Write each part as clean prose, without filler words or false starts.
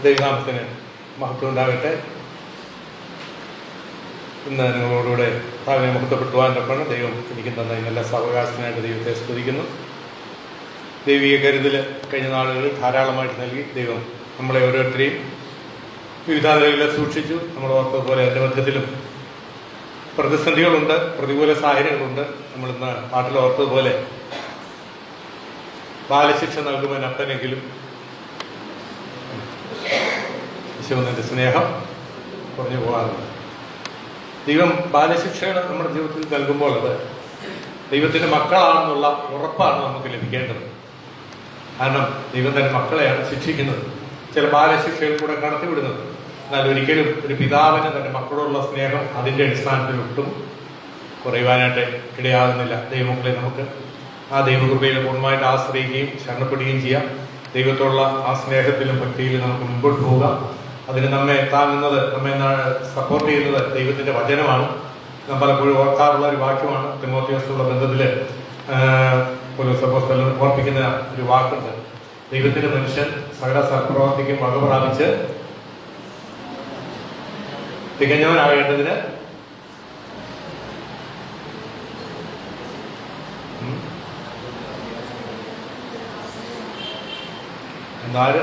ദൈവനാമത്തിന് മഹത്വം ഉണ്ടാകട്ടെ. ഇന്ന് നിങ്ങളോടുകൂടെ ഭാവിനെ മഹത്വപ്പെടുത്തുവാനൊക്കെയാണ് ദൈവം എനിക്ക് തന്ന നല്ല സാവകാശത്തിനായിട്ട് ദൈവത്തെ സ്തുതിക്കുന്നു. ദൈവിക കരുതൽ കഴിഞ്ഞ നാളുകളിൽ ധാരാളമായിട്ട് നൽകി ദൈവം നമ്മളെ ഓരോരുത്തരെയും വിവിധ നിലകളിൽ സൂക്ഷിച്ചു. നമ്മൾ ഓർത്തതുപോലെ എൻ്റെ മധ്യത്തിലും പ്രതിസന്ധികളുണ്ട്, പ്രതികൂല സാഹചര്യങ്ങളുണ്ട്. നമ്മളിന്ന് നാട്ടിൽ ഓർത്തതുപോലെ ബാലശിക്ഷ നൽകുവാൻ അപ്പനെങ്കിലും യേശുവിൻ്റെ സ്നേഹം കുറഞ്ഞു പോകാറുണ്ട്. ദൈവം ബാലശിക്ഷകൾ നമ്മുടെ ജീവിതത്തിൽ നൽകുമ്പോൾ അത് ദൈവത്തിൻ്റെ മക്കളാണെന്നുള്ള ഉറപ്പാണ് നമുക്ക് ലഭിക്കേണ്ടത്. കാരണം ദൈവം തന്നെ മക്കളെയാണ് ശിക്ഷിക്കുന്നത്, ചില ബാലശിക്ഷയിൽ കൂടെ കടത്തിവിടുന്നത്. എന്നാൽ ഒരിക്കലും ഒരു പിതാവിന് തൻ്റെ മക്കളോടുള്ള സ്നേഹം അതിൻ്റെ അടിസ്ഥാനത്തിൽ ഒട്ടും കുറയുവാനായിട്ട് ഇടയാകുന്നില്ല. ദൈവമക്കളെ നമുക്ക് ആ ദൈവകൃപയിൽ പൂർണ്ണമായിട്ട് ആശ്രയിക്കുകയും ശരണപ്പെടുകയും ചെയ്യാം. ദൈവത്തോടുള്ള ആ സ്നേഹത്തിലും ഭക്തിയിലും നമുക്ക് മുമ്പോട്ട് പോകാം. അതിന് നമ്മെ താങ്ങുന്നത്, നമ്മെ സപ്പോർട്ട് ചെയ്യുന്നത് ദൈവത്തിൻ്റെ വചനമാണ്. നാം പലപ്പോഴും ഓർക്കാറുള്ള ഒരു വാക്യമാണ്. തിമോത്തിയോസുള്ള ബന്ധത്തിൽ പൗലോസ് അപ്പോസ്തലൻ ഓർപ്പിക്കുന്ന ഒരു വാക്കുണ്ട്. ദൈവത്തിൻ്റെ മനുഷ്യൻ സകല സൽപ്രവർത്തിക്കും വക പ്രാപിച്ച് തികഞ്ഞവനാകേണ്ടതിന്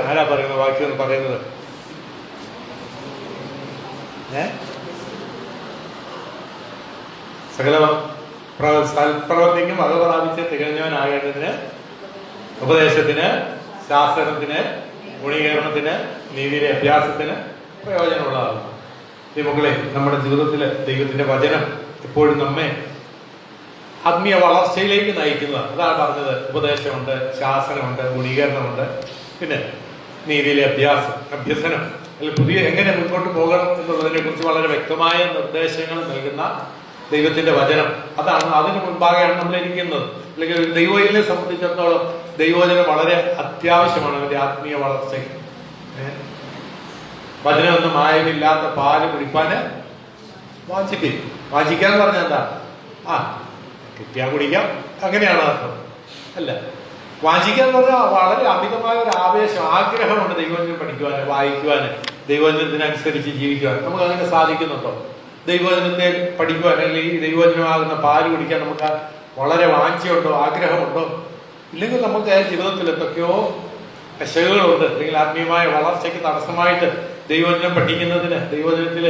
ആരാ പറയുന്നത്? വാക്യം പറയുന്നത് സകല സൽപ്രവർത്തിക്കും വക പ്രാപിച്ച് തികഞ്ഞവനാകേണ്ടതിന് ഉപദേശത്തിന്, ശാസ്ത്രത്തിന്, ഗുണീകരണത്തിന്, നീതിയിലെ അഭ്യാസത്തിന് പ്രയോജനമുള്ളതാണ്. ദൈവങ്ങളെ, നമ്മുടെ ജീവിതത്തിൽ ദൈവത്തിൻ്റെ വചനം എപ്പോഴും നമ്മെ ആത്മീയ വളർച്ചയിലേക്ക് നയിക്കുന്നത്. അതാണ് പറഞ്ഞത്. ഉപദേശമുണ്ട്, ശാസനമുണ്ട്, ഗുണീകരണമുണ്ട്, പിന്നെ നീതിയിലെ അഭ്യസനം, അല്ലെങ്കിൽ പുതിയ എങ്ങനെ മുൻപോട്ട് പോകണം എന്നുള്ളതിനെ കുറിച്ച് വളരെ വ്യക്തമായ നിർദ്ദേശങ്ങൾ നൽകുന്ന ദൈവത്തിന്റെ വചനം. അതാണ്, അതിന് മുൻപാകെയാണ് നമ്മൾ ഇരിക്കുന്നത്. അല്ലെങ്കിൽ ഒരു ദൈവജനെ സംബന്ധിച്ചിടത്തോളം ദൈവവചനം വളരെ അത്യാവശ്യമാണ് അവന്റെ ആത്മീയ വളർച്ചയ്ക്ക്. വചനമൊന്നും മായമില്ലാത്ത പാല് കുടിപ്പാന് വാഞ്ചിക്കാന്ന് പറഞ്ഞാൽ എന്താ? കിട്ടിയാൽ കുടിക്കാം, അങ്ങനെയാണ് അർത്ഥം. അല്ല, വാഞ്ചിക്കാന്ന് പറഞ്ഞാൽ വളരെ അമിതമായ ഒരു ആവേശം, ആഗ്രഹമുണ്ട് ദൈവവചനം പഠിക്കുവാന്, വായിക്കുവാന്, ദൈവവചനത്തിനനുസരിച്ച് ജീവിക്കുവാൻ. നമുക്ക് അങ്ങനെ സാധിക്കുന്നുണ്ടോ? ദൈവവചനത്തെ പഠിക്കുവാൻ അല്ലെങ്കിൽ ഈ ദൈവവചനമാകുന്ന പാല് കുടിക്കാൻ നമുക്ക് വളരെ വാഞ്ചയുണ്ടോ, ആഗ്രഹമുണ്ടോ? ഇല്ലെങ്കിൽ നമുക്ക് ജീവിതത്തിൽ എന്തൊക്കെയോ കശകളുണ്ട്. അല്ലെങ്കിൽ ആത്മീയമായ വളർച്ചയ്ക്ക് തടസ്സമായിട്ട് ദൈവവചനം പഠിക്കുന്നതിന്, ദൈവവചനത്തിൽ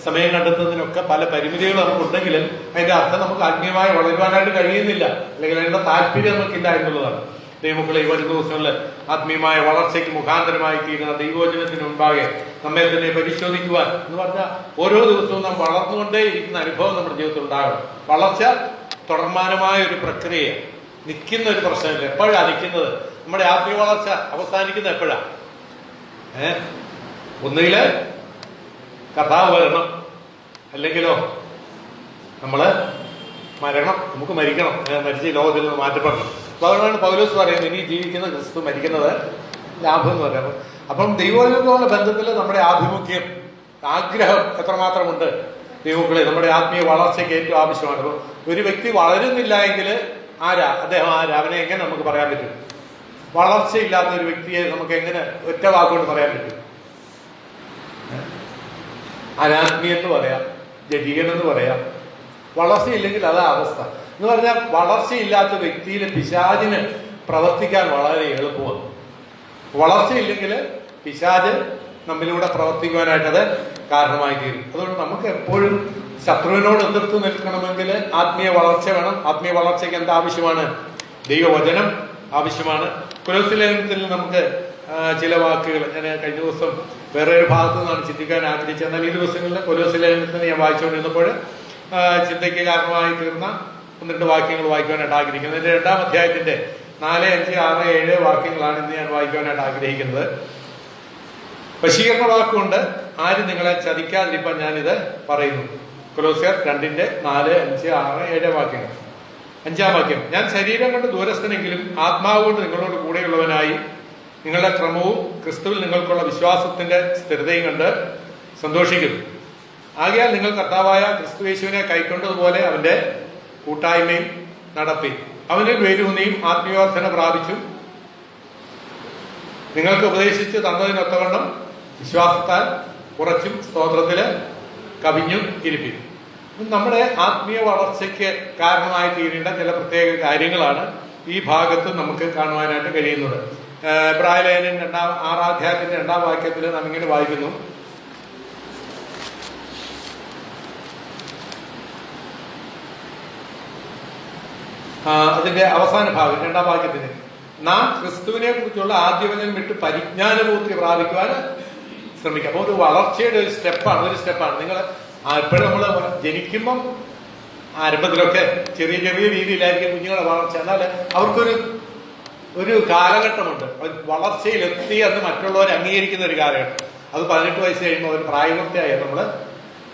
സമയം കണ്ടെത്തുന്നതിനൊക്കെ പല പരിമിതികൾ നമുക്കുണ്ടെങ്കിലും അതിന്റെ അർത്ഥം നമുക്ക് ആത്മീയമായി വളരുവാനായിട്ട് കഴിയുന്നില്ല, അല്ലെങ്കിൽ അതിന്റെ താല്പര്യം നമുക്കില്ല എന്നുള്ളതാണ്. ദൈവമക്കളെ, ഈ വരും ദിവസങ്ങളിൽ ആത്മീയമായ വളർച്ചയ്ക്ക് മുഖാന്തരമായി തീരുന്ന ദൈവവചനത്തിന് മുൻപാകെ നമ്മെ തന്നെ പരിശോധിക്കുവാൻ എന്ന് പറഞ്ഞാൽ ഓരോ ദിവസവും നാം വളർന്നുകൊണ്ടേ ഇരിക്കുന്ന അനുഭവം നമ്മുടെ ജീവിതത്തിൽ ഉണ്ടാകണം. വളർച്ച തുടർമാനമായ ഒരു പ്രക്രിയ, നിൽക്കുന്ന ഒരു പ്രശ്നമില്ല. എപ്പോഴാണ് നിൽക്കുന്നത്? നമ്മുടെ ആത്മീയ വളർച്ച അവസാനിക്കുന്നത് എപ്പോഴാ? ഒന്നുകില് കർത്താവ് വരണം, അല്ലെങ്കിലോ നമ്മള് മരണം, നമുക്ക് മരിക്കണം, മരിച്ച് ലോകത്തിൽ നിന്ന് മാറ്റപ്പെടണം. അപ്പൊ അതുകൊണ്ടാണ് പൗലോസ് പറയുന്നത് ഇനി ജീവിക്കുന്ന ക്രിസ്തു, മരിക്കുന്നത് ലാഭം എന്ന് പറയുന്നത്. അപ്പം ദൈവത്തോടുള്ള ബന്ധത്തിൽ നമ്മുടെ ആഭിമുഖ്യം, ആഗ്രഹം എത്രമാത്രമുണ്ട് ദൈവങ്ങളെ, നമ്മുടെ ആത്മീയ വളർച്ചയ്ക്ക് ഏറ്റവും ആവശ്യമാണ്. അപ്പൊ ഒരു വ്യക്തി വളരുന്നില്ല എങ്കിൽ അദ്ദേഹം അവനെ എങ്ങനെ നമുക്ക് പറയാൻ പറ്റും? വളർച്ചയില്ലാത്ത ഒരു വ്യക്തിയെ നമുക്ക് എങ്ങനെ ഒറ്റ വാക്കുകൊണ്ട് പറയാൻ പറ്റും? അനാത്മീയെന്ന് പറയാം, ജഡീകനെന്ന് പറയാം. വളർച്ചയില്ലെങ്കിൽ അതാ അവസ്ഥ. എന്ന് പറഞ്ഞാൽ വളർച്ചയില്ലാത്ത വ്യക്തിയിൽ പിശാചിന് പ്രവർത്തിക്കാൻ വളരെ എളുപ്പമാണ്. വളർച്ചയില്ലെങ്കിൽ പിശാച് നമ്മിലൂടെ പ്രവർത്തിക്കുവാനായിട്ട് അത് കാരണമായി തീരും. അതുകൊണ്ട് നമുക്ക് എപ്പോഴും ശത്രുവിനോട് എതിർത്ത് നിൽക്കണമെങ്കിൽ ആത്മീയ വളർച്ച വേണം. ആത്മീയ വളർച്ചയ്ക്ക് എന്താ ആവശ്യമാണ്? ദൈവവചനം ആവശ്യമാണ്. കൊലോസ്യലേഖനത്തിൽ നമുക്ക് ചില വാക്കുകൾ ഞാൻ കഴിഞ്ഞ ദിവസം വേറെ ഒരു ഭാഗത്തു നിന്നാണ് ചിന്തിക്കാൻ ആഗ്രഹിച്ചത്. എന്നാൽ ഈ ദിവസങ്ങളിൽ കൊലോസ്യലേഖനത്തിന് ഞാൻ വായിച്ചുകൊണ്ടിരുന്നപ്പോൾ ചിന്തയ്ക്ക് കാരണമായി തീർന്ന 12 വാക്യങ്ങൾ വായിക്കുവാനായിട്ട് ആഗ്രഹിക്കുന്നത്. എൻ്റെ 2-ാം അധ്യായത്തിന്റെ 4, 5, 6, 7 വാക്യങ്ങളാണ് ഇന്ന് ഞാൻ വായിക്കുവാനായിട്ട് ആഗ്രഹിക്കുന്നത്. വശീകരണ വാക്കുകൊണ്ട് ആരും നിങ്ങളെ ചതിക്കാതിരിക്കാൻ ഞാനിത് പറയുന്നു. കൊലോസ്യർ 2-ന്റെ 4, 5, 6, 7 വാക്യങ്ങൾ. 5-ാം വാക്യം: ഞാൻ ശരീരം കൊണ്ട് ദൂരസ്ഥനെങ്കിലും ആത്മാവ് കൊണ്ട് നിങ്ങളോട് കൂടെയുള്ളവനായി നിങ്ങളുടെ ക്രമവും ക്രിസ്തുവിൽ നിങ്ങൾക്കുള്ള വിശ്വാസത്തിന്റെ സ്ഥിരതയും കണ്ട് സന്തോഷിക്കുന്നു. ആകയാൽ നിങ്ങൾ കർത്താവായ ക്രിസ്തു യേശുവിനെ കൈക്കൊണ്ടതുപോലെ അവന്റെ കൂട്ടായ്മയും നടത്തി അവനിൽ വേരൂന്നിയും ആത്മീയവർദ്ധന പ്രാപിച്ചും നിങ്ങൾക്ക് ഉപദേശിച്ച് തന്നതിനൊത്തവണ്ണം വിശ്വാസത്താൽ കുറച്ചും സ്തോത്രത്തിൽ കവിഞ്ഞും ഇരിപ്പിക്കും. നമ്മുടെ ആത്മീയ വളർച്ചയ്ക്ക് കാരണമായി തീരേണ്ട ചില പ്രത്യേക കാര്യങ്ങളാണ് ഈ ഭാഗത്ത് നമുക്ക് കാണുവാനായിട്ട് കഴിയുന്നത്. എബ്രായലേഖനം 6-ാം അധ്യായത്തിന്റെ 2-ാം വാക്യത്തിൽ നാം ഇങ്ങനെ വായിക്കുന്നു: അതിന്റെ അവസാന ഭാഗം 2-ാം വാക്യത്തിന്, നാം ക്രിസ്തുവിനെ കുറിച്ചുള്ള ആദ്യവചനം വിട്ട് പരിജ്ഞാനപൂർത്തി പ്രാപിക്കുവാൻ ശ്രമിക്കുക. അപ്പോൾ ഒരു വളർച്ചയുടെ ഒരു സ്റ്റെപ്പാണ്. നിങ്ങൾ ഇപ്പോഴും നമ്മൾ ജനിക്കുമ്പം ആരംഭത്തിലൊക്കെ ചെറിയ ചെറിയ രീതിയിലായിരിക്കും കുഞ്ഞുങ്ങളെ വളർച്ച. എന്നാൽ അവർക്കൊരു കാലഘട്ടമുണ്ട്. വളർച്ചയിലെത്തി എന്ന് മറ്റുള്ളവരെ അംഗീകരിക്കുന്ന ഒരു കാലഘട്ടം. അത് 18 വയസ്സ് കഴിയുമ്പോൾ അവർ പ്രായപൂർത്തിയായി നമ്മൾ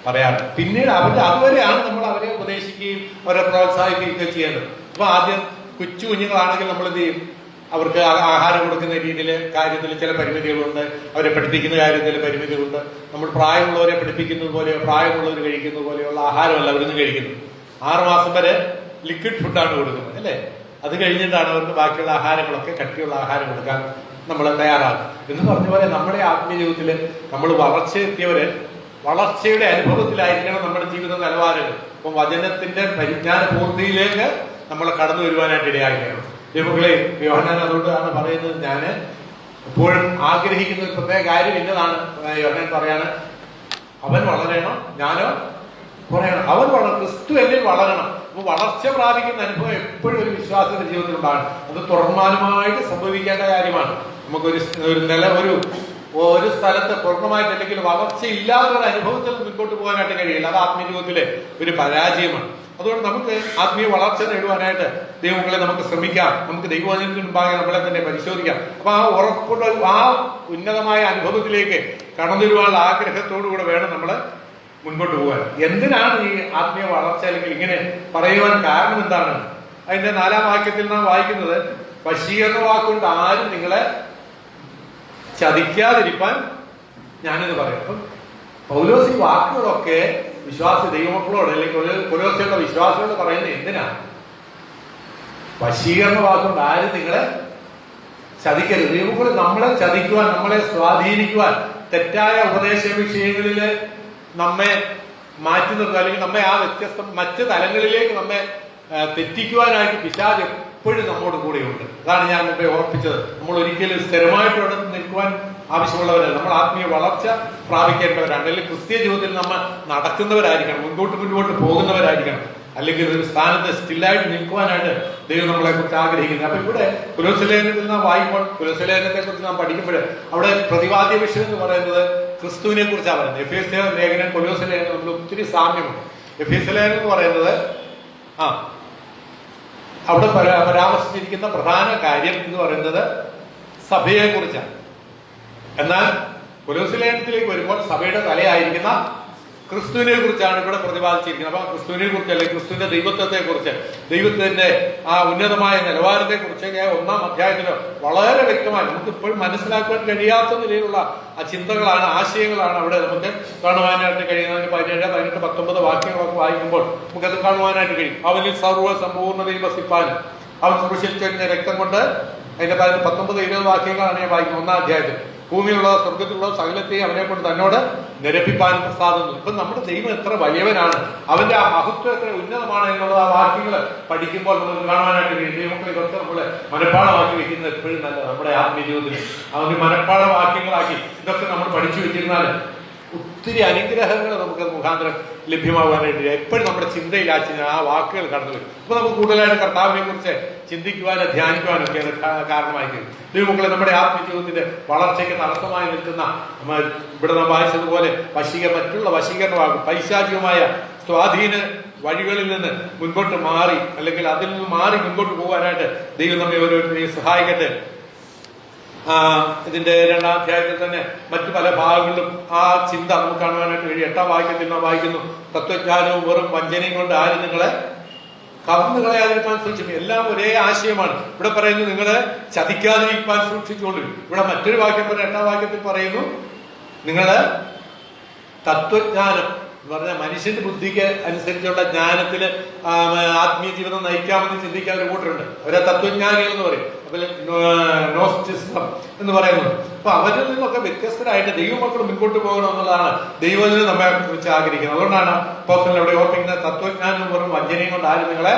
പറയാറുണ്ട്. പിന്നീട് അതുവരെയാണ് നമ്മൾ അവരെ ഉപദേശിക്കുകയും അവരെ പ്രോത്സാഹിപ്പിക്കുകയും ചെയ്യേണ്ടത്. അപ്പൊ ആദ്യം കൊച്ചു കുഞ്ഞുങ്ങളാണെങ്കിൽ നമ്മൾ എന്ത് ചെയ്യും? അവർക്ക് ആഹാരം കൊടുക്കുന്ന കാര്യത്തിൽ ചില പരിമിതികളുണ്ട്. അവരെ പഠിപ്പിക്കുന്ന കാര്യത്തിൽ പരിമിതികളുണ്ട്. നമ്മൾ പ്രായമുള്ളവരെ പഠിപ്പിക്കുന്നത് പോലെയോ പ്രായമുള്ളവർ കഴിക്കുന്നത് പോലെയുള്ള ആഹാരമല്ല അവരൊന്നും കഴിക്കുന്നത്. 6 മാസം വരെ ലിക്വിഡ് ഫുഡാണ് കൊടുക്കുന്നത്, അല്ലേ? അത് കഴിഞ്ഞിട്ടാണ് അവർക്ക് ബാക്കിയുള്ള ആഹാരങ്ങളൊക്കെ, കട്ടിയുള്ള ആഹാരം കൊടുക്കാൻ നമ്മൾ തയ്യാറാകും. എന്ന് പറഞ്ഞ പോലെ നമ്മുടെ ആത്മീയ ജീവിതത്തിൽ നമ്മൾ വളർച്ചയെത്തിയവര് വളർച്ചയുടെ അനുഭവത്തിലായിരിക്കണം നമ്മുടെ ജീവിത നിലവാരങ്ങൾ. അപ്പം വചനത്തിന്റെ പരിജ്ഞാന പൂർത്തിയിലേക്ക് നമ്മൾ കടന്നു വരുവാനായിട്ട് ഇടയായിരിക്കണം. ദൈവങ്ങളെ, യോഹന്നാൻ അതുകൊണ്ടാണ് പറയുന്നത്, ഞാൻ എപ്പോഴും ആഗ്രഹിക്കുന്ന ഒരു പ്രത്യേക കാര്യം ഇന്നതാണ്. യോഹന്നാൻ പറയാണ്, അവൻ വളരണം, ഞാനോ കുറയണം. ക്രിസ്തു എന്നിൽ വളരണം. അപ്പൊ വളർച്ച പ്രാപിക്കുന്ന അനുഭവം എപ്പോഴും ഒരു വിശ്വാസത്തിന്റെ ജീവിതത്തിൽ ഉണ്ടാകണം. അത് തുറന്നാലുമായിട്ട് സംഭവിക്കേണ്ട കാര്യമാണ്. നമുക്കൊരു ഒരു സ്ഥലത്ത് പൂർണ്ണമായിട്ട് അല്ലെങ്കിൽ വളർച്ചയില്ലാത്ത ഒരു അനുഭവത്തിൽ മുൻപോട്ട് പോകാനായിട്ട് കഴിയില്ല. അത് ആത്മീയ ജീവിതത്തിലെ ഒരു പരാജയമാണ്. അതുകൊണ്ട് നമുക്ക് ആത്മീയ വളർച്ച നേടുവാനായിട്ട് ദൈവങ്ങളെ നമുക്ക് ശ്രമിക്കാം. നമുക്ക് ദൈവവചനത്തിന് മുമ്പാകെ നമ്മളെ തന്നെ പരിശോധിക്കാം. അപ്പൊ ആ ഉന്നതമായ അനുഭവത്തിലേക്ക് കടന്നു വരുവാനുള്ള ആഗ്രഹത്തോടുകൂടെ വേണം നമ്മൾ മുൻപോട്ട് പോകാൻ. എന്തിനാണ് ഈ ആത്മീയ വളർച്ച അല്ലെങ്കിൽ ഇങ്ങനെ പറയുവാൻ കാരണം എന്താണ്? അതിന്റെ 4-ാം വാക്യത്തിൽ നാം വായിക്കുന്നത്, വശീകരണ വാക്കുകൊണ്ട് ആരും നിങ്ങളെ ചതിക്കാതിരിക്കാൻ ഞാനിത് പറയാം. അപ്പം പൗലോസ് ഈ വാക്കുകളൊക്കെ വിശ്വാസി ദൈവമക്കളോട് അല്ലെങ്കിൽ കൊലോസ്യരുടെ വിശ്വാസികളോട് പറയുന്നത് എന്തിനാണ്? വശീകരണ വാക്കുകൊണ്ട് ആരും നിങ്ങളെ ചതിക്കരുത്. ദൈവമക്കൾ നമ്മളെ ചതിക്കുവാൻ, നമ്മളെ സ്വാധീനിക്കുവാൻ, തെറ്റായ ഉപദേശ വിഷയങ്ങളിൽ നമ്മെ മാറ്റി നിർത്തുക അല്ലെങ്കിൽ നമ്മെ ആ മറ്റ് തലങ്ങളിലേക്ക് നമ്മെ തെറ്റിക്കുവാനായിട്ട് പിശാച് എപ്പോഴും നമ്മോട് കൂടെയുണ്ട്. അതാണ് ഞാൻ മുമ്പേ ഓർപ്പിച്ചത്. നമ്മൾ ഒരിക്കലും സ്ഥിരമായിട്ട് ഇവിടെ നിൽക്കുവാൻ ആവശ്യമുള്ളവരല്ല. നമ്മൾ ആത്മീയ വളർച്ച പ്രാപിക്കേണ്ടവരാണ്. അല്ലെങ്കിൽ ക്രിസ്തീയ ജീവിതത്തിൽ നമ്മൾ നടക്കുന്നവരായിരിക്കണം, മുൻപോട്ട് പോകുന്നവരായിരിക്കണം. അല്ലെങ്കിൽ ഒരു സ്ഥാനത്ത് സ്റ്റില്ലായിട്ട് നിൽക്കുവാനായിട്ട് ദൈവം നമ്മളെ കുറിച്ച് ആഗ്രഹിക്കുന്നത്. അപ്പൊ ഇവിടെ കൊലോസ്യലേഖനത്തിൽ നാം വായിക്കുമ്പോൾ, കൊലോസ്യലേഖനത്തെ കുറിച്ച് നാം പഠിക്കുമ്പോൾ അവിടെ പ്രതിപാദ്യ വിഷയം എന്ന് പറയുന്നത് ക്രിസ്തുവിനെ കുറിച്ചാണ് പറയുന്നത്. എഫേസ്യ ലേഖനം കൊലോസ്യലേഖനം തമ്മിൽ ഒത്തിരി സാമ്യമുണ്ട്. എഫേസ്യ ലേഖനം എന്ന് പറയുന്നത് അവിടെ പരാമർശിച്ചിരിക്കുന്ന പ്രധാന കാര്യം എന്ന് പറയുന്നത് സഭയെ കുറിച്ചാണ്. എന്നാൽ കൊലോസ്യ ലേഖനത്തിലേക്ക് വരുമ്പോൾ സഭയുടെ തലയായിരിക്കുന്ന ക്രിസ്തുവിനെ കുറിച്ചാണ് ഇവിടെ പ്രതിപാദിച്ചിരിക്കുന്നത്. അപ്പൊ ക്രിസ്തുവിനെ കുറിച്ച് അല്ലെങ്കിൽ ക്രിസ്തുവിന്റെ ദൈവത്വത്തെ കുറിച്ച്, ദൈവത്തിന്റെ ആ ഉന്നതമായ നിലവാരത്തെ കുറിച്ചൊക്കെ 1-ാം അധ്യായത്തില് വളരെ വ്യക്തമായി നമുക്ക് ഇപ്പോഴും മനസ്സിലാക്കുവാൻ കഴിയാത്ത നിലയിലുള്ള ആ ചിന്തകളാണ്, ആശയങ്ങളാണ് അവിടെ നമുക്ക് കാണുവാനായിട്ട് കഴിയുന്നത്. 17, 18, 19 വാക്യങ്ങളൊക്കെ വായിക്കുമ്പോൾ നമുക്കത് കാണുവാനായിട്ട് കഴിയും. അവനിൽ സർവ്വ സമ്പൂർണ്ണതയിൽ വസിപ്പാനും അവൻ ക്രൂശിൽ ചൊരിഞ്ഞ രക്തം കൊണ്ട്, അതിന്റെ 19, 20 വാക്യങ്ങളാണ് ഞാൻ വായിക്കുന്നത് 1-ാം അധ്യായത്തിൽ. ഭൂമിയുള്ള സ്വർഗത്തിലുള്ള സകലത്തെയും അവനെ കൊണ്ട് തന്നോട് നിരപ്പിപ്പാൻ പ്രസാദുന്നു. ഇപ്പൊ നമ്മുടെ ദൈവം എത്ര വലിയവനാണ്, അവന്റെ ആ മഹത്വം എത്ര ഉന്നതമാണ് എന്നുള്ള ആ വാക്യങ്ങൾ പഠിക്കുമ്പോൾ നമുക്ക് കാണുവാനായിട്ട് കഴിയും. ദൈവമക്കൾ ഇതൊക്കെ നമ്മള് മനഃപ്പാഠമാക്കി വെക്കുന്നത് എപ്പോഴും നല്ല നമ്മുടെ ആത്മീയ ജീവിതത്തിൽ അവന് മനഃപ്പാഠ വാക്യങ്ങളാക്കി ഇതൊക്കെ നമ്മൾ പഠിച്ചു വെച്ചിരുന്നാൽ ഒത്തിരി അനുഗ്രഹങ്ങൾ നമുക്ക് മുഖാന്തരം ലഭ്യമാകാനായിട്ട് എപ്പോഴും നമ്മുടെ ചിന്തയിൽ ആ വാക്കുകൾ കടന്നു വരും. അപ്പൊ നമുക്ക് കൂടുതലായിട്ട് കർത്താവിനെ കുറിച്ച് ചിന്തിക്കുവാനും ധ്യാനിക്കുവാനും ഒക്കെ കാരണമായി കഴിയും. ദൈവമക്കളെ, നമ്മുടെ ആത്മീയ ജീവിതത്തിന്റെ വളർച്ചയ്ക്ക് തടസ്സമായി നിൽക്കുന്ന ഇവിടെ നാം വായിച്ചതുപോലെ മറ്റുള്ള വശീകരണമാകും പൈശാചികമായ സ്വാധീന വഴികളിൽ നിന്ന് മുൻപോട്ട് മാറി അല്ലെങ്കിൽ അതിൽ നിന്ന് മാറി മുൻപോട്ട് പോകാനായിട്ട് ദൈവം നമ്മെ ഓരോരുത്തരെയും സഹായിക്കട്ടെ. ഇതിന്റെ 2-ാം അധ്യായത്തിൽ തന്നെ മറ്റു പല ഭാഗങ്ങളിലും ആ ചിന്ത നമുക്ക് കാണുവാനായിട്ട് കഴിയും. 8-ാം വാക്യത്തിൽ നാം വായിക്കുന്നു, തത്വജ്ഞാനവും വെറും വഞ്ചനയും കൊണ്ട് ആരും നിങ്ങളെ കവർന്നു കളയാതിരിക്കാൻ സൂക്ഷിക്കും. എല്ലാം ഒരേ ആശയമാണ്. ഇവിടെ പറയുന്നു നിങ്ങളെ ചതിക്കാതിരിക്കാൻ സൂക്ഷിച്ചുകൊള്ളു. ഇവിടെ മറ്റൊരു വാക്യം 8-ാം വാക്യത്തിൽ പറയുന്നു, നിങ്ങള് തത്വജ്ഞാനം എന്ന് പറഞ്ഞാൽ മനുഷ്യന്റെ ബുദ്ധിക്ക് അനുസരിച്ചുള്ള ജ്ഞാനത്തിൽ ആത്മീയ ജീവിതം നയിക്കാമെന്ന് ചിന്തിക്കാൻ ഒരു കൂട്ടരുണ്ട്. അവരെ തത്വജ്ഞാനികൾ എന്ന് പറയും. അതുപോലെ നോസ്റ്റിസം എന്ന് പറയുന്നത്. അപ്പൊ അവരിൽ നിന്നൊക്കെ വ്യത്യസ്തരായിട്ട് ദൈവമക്കൾ മുൻപോട്ട് പോകണം എന്നുള്ളതാണ് ദൈവത്തിന് നമ്മെ കുറിച്ച് ആഗ്രഹിക്കുന്നത്. അതുകൊണ്ടാണ് അപ്പോസ്തലൻ അവിടെ ഓർപ്പിക്കുന്നത്, തത്വജ്ഞാനം വെറും വഞ്ചനയും കൊണ്ട് ആരും നിങ്ങളെ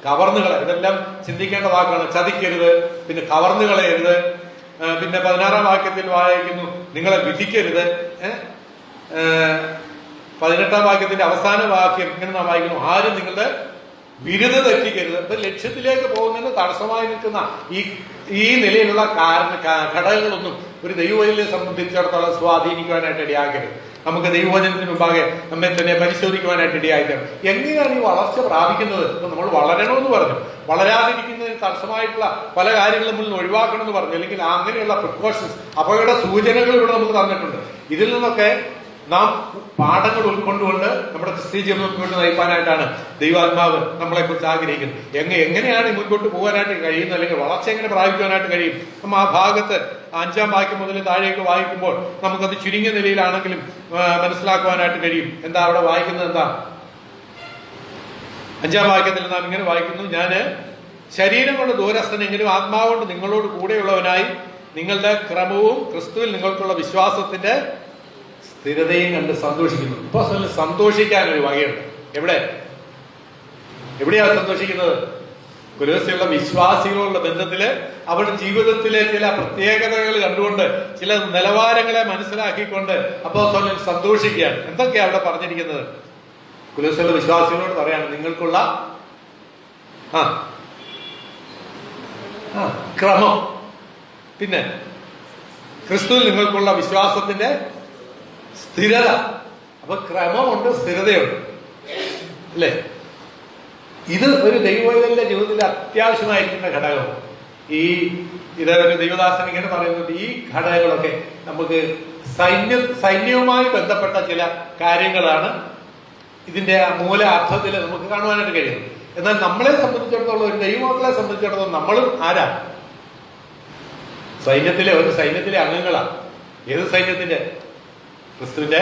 കവർന്നുകളെ. ഇതെല്ലാം ചിന്തിക്കേണ്ട വാക്കാണ്. ചതിക്കരുത്, പിന്നെ കവർന്നുകളയരുത്. പിന്നെ 16-ാം വാക്യത്തിൽ വായിക്കുന്നു, നിങ്ങളെ വിധിക്കരുത്. 18-ാം വാക്യത്തിന്റെ അവസാന വാക്യം ഇങ്ങനെ നാം വായിക്കുന്നു, ആരും നിങ്ങളുടെ ബിരുദ തെറ്റിക്കരുത്. അപ്പൊ ലക്ഷ്യത്തിലേക്ക് പോകുന്നതിന് തടസ്സമായി നിൽക്കുന്ന ഈ നിലയിലുള്ള ഘടകങ്ങളൊന്നും ഒരു ദൈവവചനത്തെ സംബന്ധിച്ചിടത്തോളം സ്വാധീനിക്കുവാനായിട്ട് ഇടയാക്കരുത്. നമുക്ക് ദൈവവചനത്തിന് മുമ്പാകെ നമ്മെ തന്നെ പരിശോധിക്കുവാനായിട്ട് ഇടയാക്കണം. എങ്ങനെയാണ് ഈ വളർച്ച പ്രാപിക്കുന്നത്? ഇപ്പൊ നമ്മൾ വളരണമെന്ന് പറഞ്ഞു, വളരാതിരിക്കുന്നതിന് തടസ്സമായിട്ടുള്ള പല കാര്യങ്ങളും നമ്മൾ ഒഴിവാക്കണം എന്ന് പറഞ്ഞു, അല്ലെങ്കിൽ അങ്ങനെയുള്ള പ്രിക്കോഷൻസ്, അപകട സൂചനകൾ ഇവിടെ നമുക്ക് തന്നിട്ടുണ്ട്. ഇതിൽ നിന്നൊക്കെ നാം പാഠങ്ങൾ ഉൾക്കൊണ്ടുകൊണ്ട് നമ്മുടെ ക്രിസ്തീയ ജീവിതം മുന്നോട്ട് നയിക്കാനായിട്ടാണ് ദൈവാത്മാവ് നമ്മളെ കുറിച്ച് ആഗ്രഹിക്കുന്നത്. എങ്ങനെയാണ് മുൻപോട്ട് പോകാനായിട്ട് കഴിയുന്നത്, അല്ലെങ്കിൽ വളർച്ച എങ്ങനെ പ്രാപിക്കുവാനായിട്ട് കഴിയും? നമ്മൾ ആ ഭാഗത്ത് 5-ാം വാക്യം മുതൽ താഴേക്ക് വായിക്കുമ്പോൾ നമുക്കത് ചുരുങ്ങിയ നിലയിലാണെങ്കിലും മനസ്സിലാക്കുവാനായിട്ട് കഴിയും. എന്താ അവിടെ വായിക്കുന്നത്? എന്താ 5-ാം വാക്യത്തിൽ നാം ഇങ്ങനെ വായിക്കുന്നു, ഞാന് ശരീരം കൊണ്ട് ദൂരസ്ഥനെങ്കിലും ആത്മാവുകൊണ്ട് നിങ്ങളോട് കൂടെയുള്ളവനായി നിങ്ങളുടെ ക്രമവും ക്രിസ്തുവിൽ നിങ്ങൾക്കുള്ള വിശ്വാസത്തിന്റെ സ്ഥിരതയും കണ്ട് സന്തോഷിക്കുന്നു. ഇപ്പൊ സന്തോഷിക്കാൻ ഒരു വകയുണ്ട്. എവിടെയാണ് സന്തോഷിക്കുന്നത്? കൊലോസ്യയുള്ള വിശ്വാസികളുള്ള ബന്ധത്തില് അവരുടെ ജീവിതത്തിലെ ചില പ്രത്യേകതകൾ കണ്ടുകൊണ്ട്, ചില നിലവാരങ്ങളെ മനസ്സിലാക്കിക്കൊണ്ട് അപ്പോസ്തലൻ സന്തോഷിക്കുകയാണ്. എന്തൊക്കെയാണ് അവിടെ പറഞ്ഞിരിക്കുന്നത്? കൊലോസ്യയുള്ള വിശ്വാസികളോട് പറയാണ്, നിങ്ങൾക്കുള്ള ക്രമം, പിന്നെ ക്രിസ്തുവിൽ നിങ്ങൾക്കുള്ള വിശ്വാസത്തിന്റെ സ്ഥിരത. അപ്പൊ ക്രമമുണ്ട്, സ്ഥിരതയുണ്ട്, അല്ലേ? ഇത് ഒരു ദൈവവൈതലിന്റെ ജീവിതത്തിൽ അത്യാവശ്യമായിരിക്കുന്ന ഘടകമാണ്. ഇത് ഒരു ദൈവദാസൻ ഇങ്ങനെ പറയുന്നുണ്ട്, ഈ ഘടകങ്ങളൊക്കെ നമുക്ക് സൈന്യവുമായി ബന്ധപ്പെട്ട ചില കാര്യങ്ങളാണ് ഇതിന്റെ മൂല അർത്ഥത്തിൽ നമുക്ക് കാണുവാനായിട്ട് കഴിയുന്നത്. എന്നാൽ നമ്മളെ സംബന്ധിച്ചിടത്തോളം, ഒരു ദൈവമക്കളെ സംബന്ധിച്ചിടത്തോളം നമ്മളും ആരാണ്? ഒരു സൈന്യത്തിലെ അംഗങ്ങളാണ്. ഏത് സൈന്യത്തിന്റെ? ക്രിസ്തുവിന്റെ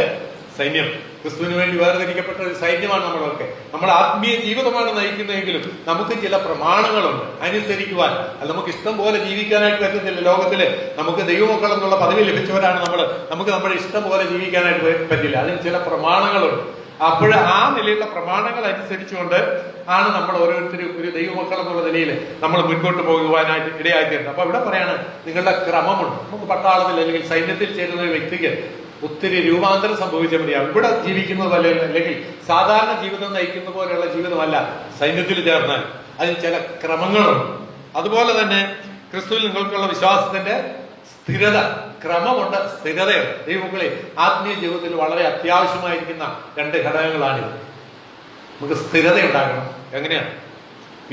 സൈന്യം. ക്രിസ്തുവിന് വേണ്ടി വേർതിരിക്കപ്പെട്ട ഒരു സൈന്യമാണ് നമ്മളൊക്കെ. നമ്മൾ ആത്മീയ ജീവിതമാണ് നയിക്കുന്നതെങ്കിലും നമുക്ക് ചില പ്രമാണങ്ങളുണ്ട് അനുസരിക്കുവാൻ. അത് നമുക്ക് ഇഷ്ടം പോലെ ജീവിക്കാനായിട്ട് പറ്റുന്നില്ല. ലോകത്തില് നമുക്ക് ദൈവമക്കൾ എന്നുള്ള പദവി ലഭിച്ചവരാണ് നമ്മൾ. നമുക്ക് നമ്മുടെ ഇഷ്ടം പോലെ ജീവിക്കാനായിട്ട് പറ്റില്ല. അതിന് ചില പ്രമാണങ്ങളുണ്ട്. അപ്പോൾ ആ നിലയിലുള്ള പ്രമാണങ്ങൾ അനുസരിച്ചുകൊണ്ട് ആണ് നമ്മൾ ഓരോരുത്തരും ഒരു ദൈവമക്കൾ എന്നുള്ള നിലയിൽ നമ്മൾ മുൻപോട്ട് പോകുവാനായിട്ട് ഇടയാക്കിയിട്ടുണ്ട്. അപ്പൊ ഇവിടെ പറയാണ്, നിങ്ങളുടെ ക്രമമുണ്ട്. നമുക്ക് പട്ടാളത്തിൽ അല്ലെങ്കിൽ സൈന്യത്തിൽ ചേരുന്ന ഒരു വ്യക്തിക്ക് ഒത്തിരി രൂപാന്തരം സംഭവിച്ച മതിയാകും. ഇവിടെ ജീവിക്കുന്നത് പോലെ, അല്ലെങ്കിൽ സാധാരണ ജീവിതം നയിക്കുന്ന പോലെയുള്ള ജീവിതമല്ല സൈന്യത്തിൽ ചേർന്നാൽ. അതിന് ചില ക്രമങ്ങളുണ്ട്. അതുപോലെ തന്നെ ക്രിസ്തുവിൽ നിങ്ങൾക്കുള്ള വിശ്വാസത്തിന്റെ സ്ഥിരത, ക്രമമുണ്ട്, സ്ഥിരതയുണ്ട്. ദൈവമക്കളെ, ആത്മീയ ജീവിതത്തിൽ വളരെ അത്യാവശ്യമായിരിക്കുന്ന 2 ഘടകങ്ങളാണിത്. നമുക്ക് സ്ഥിരത ഉണ്ടാകണം. എങ്ങനെയാണ്?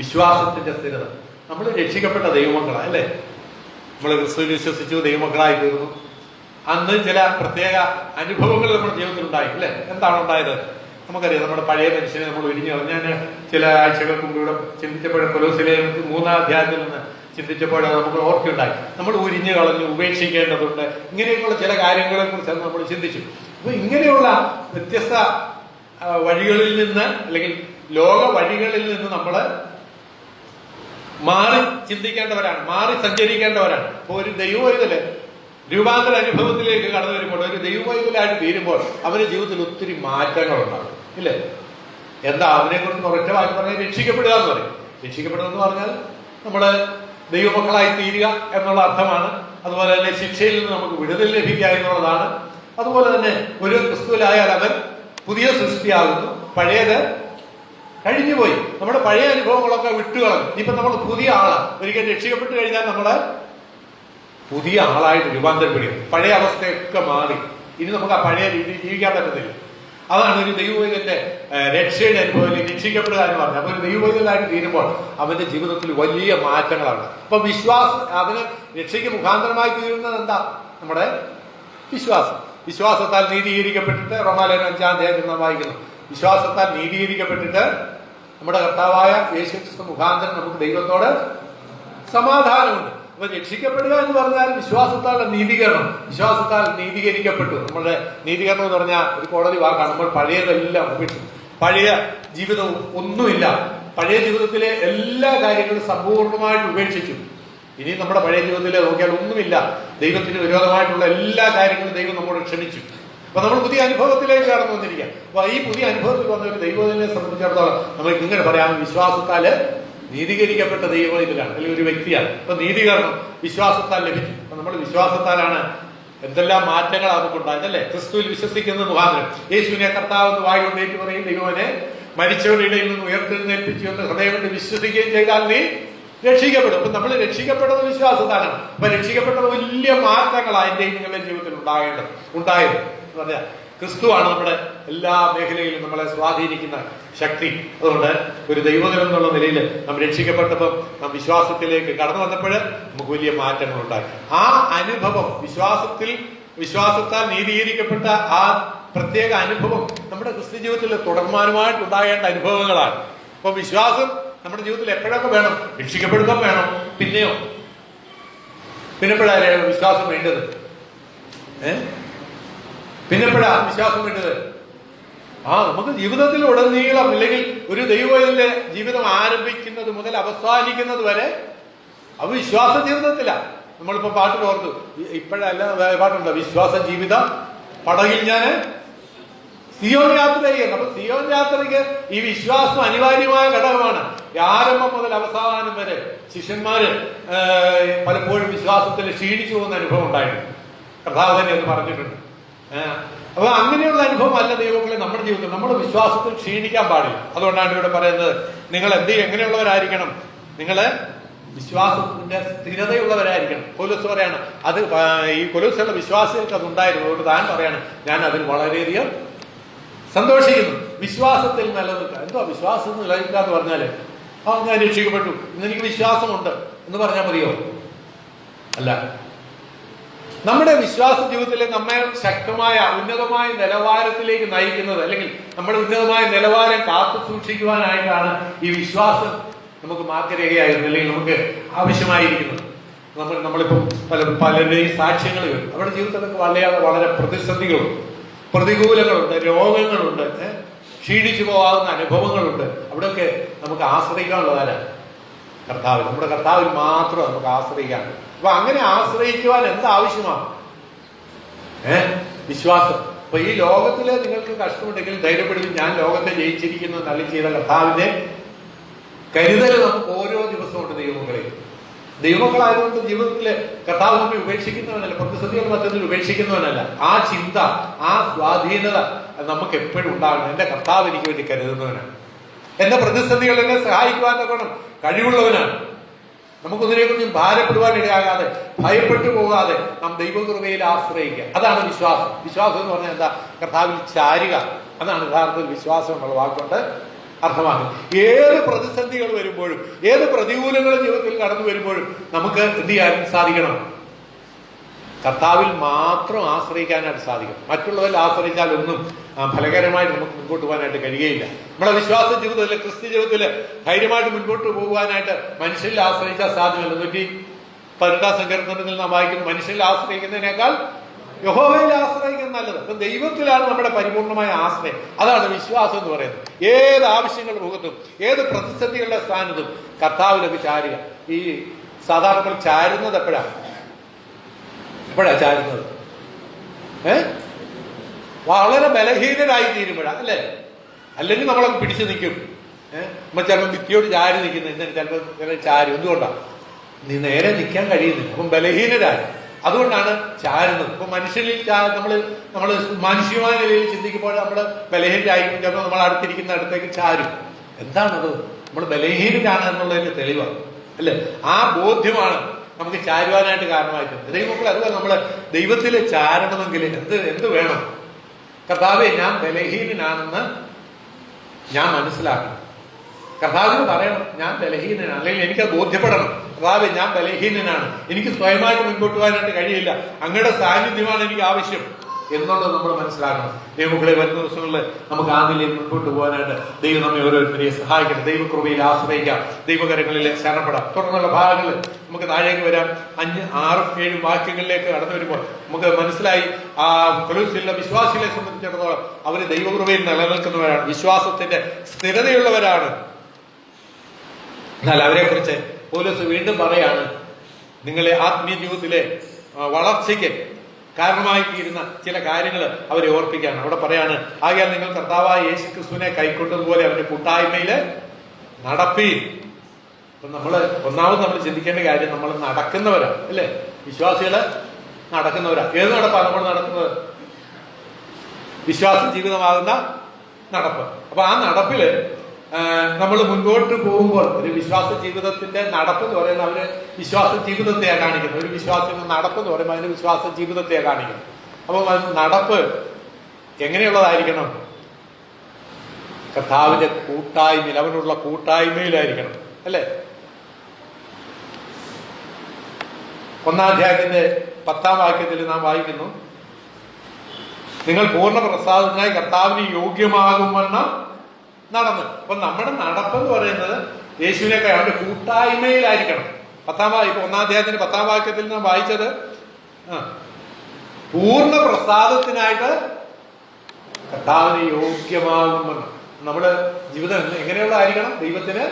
വിശ്വാസത്തിന്റെ സ്ഥിരത. നമ്മൾ രക്ഷിക്കപ്പെട്ട ദൈവമക്കളാണ്, അല്ലേ? നമ്മൾ ക്രിസ്തുവിൽ വിശ്വസിച്ചു, ദൈവമക്കളായി തീർന്നു. അന്ന് ചില പ്രത്യേക അനുഭവങ്ങൾ നമ്മുടെ ജീവിതത്തിൽ ഉണ്ടായി, അല്ലെ? എന്താണ് ഉണ്ടായത്? നമുക്കറിയാം. നമ്മുടെ പഴയ മനുഷ്യനെ നമ്മൾ ഉരിഞ്ഞു കളഞ്ഞു. ഞാൻ ചില ആഴ്ചകൾക്ക് മുമ്പ് ഇവിടെ ചിന്തിച്ചപ്പോഴും കൊലോസിലെ 3-ാം അധ്യായത്തിൽ നിന്ന് ചിന്തിച്ചപ്പോൾ നമുക്ക് ഓർക്കുണ്ടായി. നമ്മൾ ഉരിഞ്ഞു കളഞ്ഞു, ഉപേക്ഷിക്കേണ്ടതുണ്ട്, ഇങ്ങനെയൊക്കെയുള്ള ചില കാര്യങ്ങളെ കുറിച്ചാണ് നമ്മൾ ചിന്തിച്ചു. അപ്പൊ ഇങ്ങനെയുള്ള വ്യത്യസ്ത വഴികളിൽ നിന്ന്, അല്ലെങ്കിൽ ലോക വഴികളിൽ നിന്ന് നമ്മൾ മാറി ചിന്തിക്കേണ്ടവരാണ്, മാറി സഞ്ചരിക്കേണ്ടവരാണ്. അപ്പൊ ഒരു ദൈവവൈതല് രൂപാന്തര അനുഭവത്തിലേക്ക് കടന്നു വരുമ്പോൾ, ഒരു ദൈവവൈതലായിട്ട് തീരുമ്പോൾ അവരുടെ ജീവിതത്തിൽ ഒത്തിരി മാറ്റങ്ങളുണ്ടാകും, ഇല്ലേ? എന്താ അതിനെ കുറിച്ച് ഒരൊറ്റ വാക്ക് പറഞ്ഞാൽ രക്ഷിക്കപ്പെടുക എന്ന് പറയും. രക്ഷിക്കപ്പെടുക എന്ന് പറഞ്ഞാൽ നമ്മള് ദൈവമക്കളായി തീരുക എന്നുള്ള അർത്ഥമാണ്. അതുപോലെ തന്നെ ശിക്ഷയിൽ നിന്ന് നമുക്ക് വിടുതൽ ലഭിക്കുക എന്നുള്ളതാണ്. അതുപോലെ തന്നെ ഒരു ക്രിസ്തുവിലായാൽ അവൻ പുതിയ സൃഷ്ടിയാകുന്നു, പഴയത് കഴിഞ്ഞുപോയി. നമ്മുടെ പഴയ അനുഭവങ്ങളൊക്കെ വിട്ടുകളഞ്ഞു. ഇനിയിപ്പോ നമ്മൾ പുതിയ ആളാണ്. ഒരിക്കൽ രക്ഷിക്കപ്പെട്ട് കഴിഞ്ഞാൽ നമ്മള് പുതിയ ആളായിട്ട് രൂപാന്തരപ്പെടുക. പഴയ അവസ്ഥയൊക്കെ മാറി. ഇനി നമുക്ക് ആ പഴയ രീതിയിൽ ജീവിക്കാൻ പറ്റത്തില്ല. അതാണ് ഒരു ദൈവവൈതലിന്റെ രക്ഷയുടെ അനുഭവം, രക്ഷിക്കപ്പെടുക എന്ന് പറഞ്ഞത്. അപ്പൊ ഒരു ദൈവവൈതലായിട്ട് തീരുമ്പോൾ അവന്റെ ജീവിതത്തിൽ വലിയ മാറ്റങ്ങളാണ്. അപ്പൊ അതിന് രക്ഷയ്ക്ക് മുഖാന്തരമായി തീരുന്നത് എന്താ? നമ്മുടെ വിശ്വാസം. വിശ്വാസത്താൽ നീതീകരിക്കപ്പെട്ടിട്ട്, റോമാലേഖനം 5-ാം അധ്യായത്തിൽ നാം വായിക്കുന്നു, വിശ്വാസത്താൽ നീതീകരിക്കപ്പെട്ടിട്ട് നമ്മുടെ കർത്താവായ യേശുക്രിസ്തു മുഖാന്തരം നമുക്ക് ദൈവത്തോട് സമാധാനമുണ്ട്. അപ്പൊ രക്ഷിക്കപ്പെടുക എന്ന് പറഞ്ഞാൽ വിശ്വാസത്താലുള്ള നീതീകരണം. വിശ്വാസത്താൽ നീതീകരിക്കപ്പെട്ടു. നമ്മുടെ നീതീകരണം എന്ന് പറഞ്ഞാൽ ഒരു കോടതി വാക്കാണ്. നമ്മൾ പഴയതെല്ലാം ഉപേക്ഷിച്ചു. പഴയ ജീവിതം ഒന്നുമില്ല. പഴയ ജീവിതത്തിലെ എല്ലാ കാര്യങ്ങളും സമ്പൂർണ്ണമായിട്ട് ഉപേക്ഷിച്ചു. ഇനി നമ്മുടെ പഴയ ജീവിതത്തിൽ നോക്കിയാൽ ഒന്നുമില്ല. ദൈവത്തിന് വിരോധമായിട്ടുള്ള എല്ലാ കാര്യങ്ങളും ദൈവം നമ്മോട് ക്ഷമിച്ചു. അപ്പൊ നമ്മൾ പുതിയ അനുഭവത്തിലേക്ക് കടന്നു വന്നിരിക്കുക. അപ്പൊ ഈ പുതിയ അനുഭവത്തിൽ വന്ന ഒരു ദൈവത്തിനെ സംബന്ധിച്ചിടത്തോളം നമുക്ക് ഇങ്ങനെ പറയാം, വിശ്വാസത്താല് നീതീകരിക്കപ്പെട്ട ദൈവം ഇതിലാണ്, അല്ലെങ്കിൽ ഒരു വ്യക്തിയാണ്. അപ്പൊ നീതീകരണം വിശ്വാസത്താൽ ലഭിച്ചു. അപ്പൊ നമ്മൾ വിശ്വാസത്താലാണ് എന്തെല്ലാം മാറ്റങ്ങൾ നമുക്കുണ്ടായതല്ലേ? ക്രിസ്തുവിൽ വിശ്വസിക്കുന്ന മുഖാന്തരം യേശുവിനെ കർത്താവെന്ന് വായി കൊണ്ട് ഏറ്റു പറയും, ദൈവനെ മരിച്ചവരുടെ ഇടയിൽ നിന്ന് ഉയർത്തെഴുന്നേൽപ്പിച്ചു എന്ന് ഹൃദയം കൊണ്ട് വിശ്വസിക്കുകയും ചെയ്താൽ നീ രക്ഷിക്കപ്പെടും. അപ്പൊ നമ്മൾ രക്ഷിക്കപ്പെടുന്ന വിശ്വാസത്താണ്. അപ്പൊ രക്ഷിക്കപ്പെട്ട വലിയ മാറ്റങ്ങളാണ് എന്റെയും നിങ്ങളുടെ ജീവിതത്തിൽ ഉണ്ടായത് എന്ന് പറഞ്ഞാൽ ക്രിസ്തുവാണ് നമ്മുടെ എല്ലാ മേഖലയിലും നമ്മളെ സ്വാധീനിക്കുന്ന ശക്തി. അതുകൊണ്ട് ഒരു ദൈവജനം എന്നുള്ള നിലയിൽ നാം രക്ഷിക്കപ്പെട്ടപ്പോൾ നാം വിശ്വാസത്തിലേക്ക് കടന്നു വന്നപ്പോൾ നമുക്ക് വലിയ മാറ്റങ്ങൾ ഉണ്ടായി. ആ അനുഭവം വിശ്വാസത്താൽ നീതീകരിക്കപ്പെട്ട ആ പ്രത്യേക അനുഭവം നമ്മുടെ ക്രിസ്ത്യ ജീവിതത്തിൽ തുടർമാനമായിട്ട് ഉണ്ടാകേണ്ട അനുഭവങ്ങളാണ്. അപ്പൊ വിശ്വാസം നമ്മുടെ ജീവിതത്തിൽ എപ്പോഴൊക്കെ വേണം? രക്ഷിക്കപ്പെടുമ്പോൾ വേണം. പിന്നെപ്പോഴാണ് വിശ്വാസം വേണ്ടത്? പിന്നെപ്പോഴാണ് വിശ്വാസം വേണ്ടത്? നമുക്ക് ജീവിതത്തിൽ ഉടനീളം, അല്ലെങ്കിൽ ഒരു ദൈവത്തിന്റെ ജീവിതം ആരംഭിക്കുന്നത് മുതൽ അവസാനിക്കുന്നത് വരെ അത് വിശ്വാസ ജീവിതത്തിലാണ്. നമ്മളിപ്പോ പാട്ടിൽ ഓർത്തു, ഇപ്പോഴല്ല പാട്ടുണ്ടോ, വിശ്വാസ ജീവിതം പടകിൽ ഞാന് സിയോൻ യാത്ര ചെയ്യുന്നു. അപ്പൊ സിയോൻ യാത്രയ്ക്ക് ഈ വിശ്വാസം അനിവാര്യമായ ഘടകമാണ്. ആരംഭം മുതൽ അവസാനം വരെ ശിഷ്യന്മാര് പലപ്പോഴും വിശ്വാസത്തിൽ ക്ഷീണിച്ചു പോകുന്ന അനുഭവം ഉണ്ടായിട്ടുണ്ട്. കർത്താവ് തന്നെ അത് പറഞ്ഞിട്ടുണ്ട്. അപ്പൊ അങ്ങനെയുള്ള അനുഭവം അല്ല ദൈവങ്ങളെ നമ്മുടെ ജീവിതത്തിൽ. നമ്മുടെ വിശ്വാസത്തിൽ ക്ഷീണിക്കാൻ പാടില്ല. അതുകൊണ്ടാണ് ഇവിടെ പറയുന്നത്, നിങ്ങൾ എങ്ങനെയുള്ളവരായിരിക്കണം? നിങ്ങള് വിശ്വാസത്തിന്റെ സ്ഥിരതയുള്ളവരായിരിക്കണം. പൗലോസ് പറയാണ്, അത് ഈ കൊലോസ്യയിലുള്ള വിശ്വാസികൾക്ക് അതുണ്ടായിരുന്നു. അതുകൊണ്ട് താൻ പറയാണ്, ഞാൻ അതിൽ വളരെയധികം സന്തോഷിക്കുന്നു. വിശ്വാസത്തിൽ നിലനിൽക്കുക. എന്തോ വിശ്വാസത്തിൽ നിലനിൽക്കുക എന്ന് പറഞ്ഞാല് ഞാൻ രക്ഷിക്കപ്പെട്ടു, ഇന്നെനിക്ക് വിശ്വാസമുണ്ട് എന്ന് പറഞ്ഞാൽ മതിയോ? അല്ല. നമ്മുടെ വിശ്വാസ ജീവിതത്തിലെ നമ്മെ ശക്തമായ ഉന്നതമായ നിലവാരത്തിലേക്ക് നയിക്കുന്നത്, അല്ലെങ്കിൽ നമ്മുടെ ഉന്നതമായ നിലവാരം കാത്തു സൂക്ഷിക്കുവാനായിട്ടാണ് ഈ വിശ്വാസം നമുക്ക് മാർഗരേഖയായിരുന്നു, അല്ലെങ്കിൽ നമുക്ക് ആവശ്യമായിരിക്കുന്നത്. നമ്മളിപ്പം പലരുടെയും സാക്ഷ്യങ്ങൾ വരും. അവരുടെ ജീവിതത്തിലൊക്കെ വളരെ പ്രതിസന്ധികളുണ്ട്, പ്രതികൂലങ്ങളുണ്ട്, രോഗങ്ങളുണ്ട്, ക്ഷീണിച്ചു പോകാവുന്ന അനുഭവങ്ങളുണ്ട്. അവിടെയൊക്കെ നമുക്ക് ആശ്രയിക്കാനുള്ളതാരാണ്? കർത്താവിൽ. നമ്മുടെ കർത്താവിൽ മാത്രം നമുക്ക് ആശ്രയിക്കാൻ. അപ്പൊ അങ്ങനെ ആശ്രയിക്കുവാൻ എന്താവശ്യമാണ്? വിശ്വാസം. അപ്പൊ ഈ ലോകത്തില് നിങ്ങൾക്ക് കഷ്ടമുണ്ടെങ്കിൽ ധൈര്യപ്പെടുത്തി, ഞാൻ ലോകത്തെ ജയിച്ചിരിക്കുന്നു നല്ലി ചെയ്ത കർത്താവിന്റെ കരുതൽ നമുക്ക് ഓരോ ദിവസവും ഉണ്ട്. ദൈവമക്കളായതുകൊണ്ട് ജീവിതത്തില് കർത്താവ് നമ്മെ ഉപേക്ഷിക്കുന്നവനല്ല, പ്രതിസന്ധികളുടെ മധ്യത്തിൽ ഉപേക്ഷിക്കുന്നവനല്ല. ആ ചിന്ത, ആ സ്വാധീനത നമുക്ക് എപ്പോഴും ഉണ്ടാകണം. എന്റെ കർത്താവ് എനിക്ക് വേണ്ടി കരുതുന്നവനാണ്, എന്റെ പ്രതിസന്ധികൾ എന്നെ സഹായിക്കുവാൻ ഗുണം കഴിവുള്ളവനാണ്. നമുക്കൊന്നിനെക്കുറിച്ചും ഭാരപ്പെടുവാൻ ഇടയാകാതെ, ഭയപ്പെട്ടു പോകാതെ നാം ദൈവകൃപയിൽ ആശ്രയിക്കുക. അതാണ് വിശ്വാസം. വിശ്വാസം എന്ന് പറഞ്ഞാൽ എന്താ? കർത്താവിൽ ചാരുക. അതാണ് യഥാർത്ഥത്തിൽ വിശ്വാസം എന്നുള്ള വാക്കുകൊണ്ട് അർത്ഥമാക്കുന്നത്. ഏത് പ്രതിസന്ധികൾ വരുമ്പോഴും, ഏത് പ്രതികൂലങ്ങളും ജീവിതത്തിൽ കടന്നു വരുമ്പോഴും നമുക്ക് എന്ത് ചെയ്യാൻ സാധിക്കണം? കർത്താവിൽ മാത്രം ആശ്രയിക്കാനായിട്ട് സാധിക്കും. മറ്റുള്ളവരിൽ ആശ്രയിച്ചാൽ ഒന്നും ഫലകരമായിട്ട് നമുക്ക് മുൻപോട്ട് പോകാനായിട്ട് കഴിയുകയില്ല. നമ്മുടെ വിശ്വാസ ജീവിതത്തിൽ, ക്രിസ്ത്യ ജീവിതത്തില് ധൈര്യമായിട്ട് മുൻപോട്ട് പോകുവാനായിട്ട് മനുഷ്യരിൽ ആശ്രയിച്ചാൽ സാധ്യമല്ല. 118 സങ്കീർത്തനത്തിൽ നാം വായിക്കുന്നു, മനുഷ്യരിൽ ആശ്രയിക്കുന്നതിനേക്കാൾ യഹോവയിൽ ആശ്രയിക്കുന്നത് നല്ലത്. അപ്പൊ ദൈവത്തിലാണ് നമ്മുടെ പരിപൂർണമായ ആശ്രയം. അതാണ് വിശ്വാസം എന്ന് പറയുന്നത്. ഏത് ആവശ്യങ്ങളുടെ മുഖത്തും, ഏത് പ്രതിസന്ധികളുടെ സ്ഥാനത്തും കർത്താവിലൊക്കെ ചാരുക. ഈ സാധാരണ നമ്മൾ ചാരുന്നത് എപ്പോഴാണ് ചാരുന്നത്? വളരെ ബലഹീനരായി തീരുമ്പോഴാണ്, അല്ലേ? അല്ലെങ്കിൽ നമ്മളൊക്കെ പിടിച്ചു നിൽക്കും. നമ്മൾ ചിലപ്പോൾ ഭിത്തിയോട് ചാരി നിൽക്കുന്നത്, ഇന്നലെ ചിലപ്പോൾ ചാരും. എന്തുകൊണ്ടാണ്? നീ നേരെ നിൽക്കാൻ കഴിയുന്നില്ല. അപ്പം ബലഹീനരായി. അതുകൊണ്ടാണ് ചാരുന്നത്. ഇപ്പൊ മനുഷ്യരിൽ നമ്മള് മാനുഷികമായ നിലയിൽ ചിന്തിക്കുമ്പോൾ നമ്മള് ബലഹീനരായിരിക്കും. ചിലപ്പോൾ നമ്മൾ അടുത്തിരിക്കുന്ന അടുത്തേക്ക് ചാരും. എന്താണത്? നമ്മൾ ബലഹീനരാണ് എന്നുള്ളതിന്റെ തെളിവാണ്, അല്ലെ? ആ ബോധ്യമാണ് നമുക്ക് ചാരുവാനായിട്ട് കാരണമായിട്ട്. ദൈവമക്കളെ, അതുപോലെ നമ്മള് ദൈവത്തിൽ ചാരണമെങ്കിൽ എന്ത് വേണം? കർത്താവേ, ഞാൻ ബലഹീനനാണെന്ന് ഞാൻ മനസ്സിലാക്കണം. കർത്താവിന് പറയണം, ഞാൻ ബലഹീനനാണ്, അല്ലെങ്കിൽ എനിക്കത് ബോധ്യപ്പെടണം. കർത്താവേ, ഞാൻ ബലഹീനനാണ്, എനിക്ക് സ്വയമായിട്ട് മുൻപോട്ട് പോകാനായിട്ട് കഴിയില്ല, അങ്ങയുടെ സാന്നിധ്യമാണ് എനിക്ക് ആവശ്യം എന്നുള്ളത് നമ്മൾ മനസ്സിലാക്കണം. ദൈവമക്കളെ, വരുന്ന ദിവസങ്ങളിൽ നമുക്ക് ആ നിലയിൽ മുൻപോട്ട് പോകാനായിട്ട് ദൈവം നമ്മെ ഓരോരുത്തരെയും സഹായിക്കണം. ദൈവകൃപയിൽ ആശ്രയിക്കാം, ദൈവകരങ്ങളിൽ ശരണപ്പെടാം. തുടർന്നുള്ള ഭാഗങ്ങളിൽ നമുക്ക് താഴേക്ക് വരാം. 5, 6, 7 വാക്യങ്ങളിലേക്ക് കടന്നു വരുമ്പോൾ നമുക്ക് മനസ്സിലായി, ആ കൊലോസ്യയിലെ വിശ്വാസികളെ സംബന്ധിച്ചിടത്തോളം അവര് ദൈവകൃപയിൽ നിലനിൽക്കുന്നവരാണ്, വിശ്വാസത്തിന്റെ സ്ഥിരതയുള്ളവരാണ്. എന്നാൽ അവരെ കുറിച്ച് പൗലോസ് വീണ്ടും പറയാണ്, നിങ്ങളെ ആത്മീയ ജീവിതത്തിലെ വളർച്ചയ്ക്ക് കാരണമായി തീരുന്ന ചില കാര്യങ്ങൾ അവരെ ഓർപ്പിക്കുകയാണ്. അവിടെ പറയാണ്, ആകയാൽ നിങ്ങൾ കർത്താവായ യേശു ക്രിസ്തുവിനെ കൈക്കൊണ്ടതുപോലെ അവന്റെ കൂട്ടായ്മയില് നടപ്പീൻ. അപ്പൊ ഒന്നാമത് നമ്മൾ ചിന്തിക്കേണ്ട കാര്യം, നമ്മൾ നടക്കുന്നവരാണ് അല്ലേ? വിശ്വാസികള് നടക്കുന്നവരാ. ഏത് നടപ്പാണ് നമ്മൾ നടക്കുന്നത്? വിശ്വാസ ജീവിതമാകുന്ന നടപ്പ്. അപ്പൊ ആ നടപ്പില് നമ്മൾ മുൻപോട്ട് പോകുമ്പോൾ ഒരു വിശ്വാസ ജീവിതത്തിന്റെ നടപ്പ് എന്ന് പറയുന്നത് അവര് വിശ്വാസ ജീവിതത്തെയാണ് കാണിക്കുന്നത്. ഒരു വിശ്വാസത്തിന്റെ നടപ്പ് എന്ന് പറയുമ്പോൾ അതിന് വിശ്വാസ ജീവിതത്തെയാണ് കാണിക്കുന്നത്. അപ്പൊ നടപ്പ് എങ്ങനെയുള്ളതായിരിക്കണം? കർത്താവിന്റെ കൂട്ടായ്മയിൽ, അവനുള്ള കൂട്ടായ്മയിലായിരിക്കണം അല്ലേ? 1-ാം അധ്യായത്തിന്റെ 10-ാം വാക്യത്തിൽ നാം വായിക്കുന്നു, നിങ്ങൾ പൂർണ്ണ പ്രസാദത്തിനായി കർത്താവിന് യോഗ്യമാകുമെന്ന് നടന്നു. അപ്പൊ നമ്മുടെ നടപ്പെന്ന് പറയുന്നത് യേശുവിനൊക്കെ അവന്റെ കൂട്ടായ്മയിലായിരിക്കണം. 1-ാം അധ്യായത്തിന്റെ 10-ാം വാക്യത്തിൽ നാം വായിച്ചത് പൂർണ്ണ പ്രസാദത്തിനായിട്ട് കർത്താവിന് യോഗ്യമാകുമെന്ന്. നമ്മുടെ ജീവിതം എങ്ങനെയുള്ളതായിരിക്കണം? ദൈവത്തിന്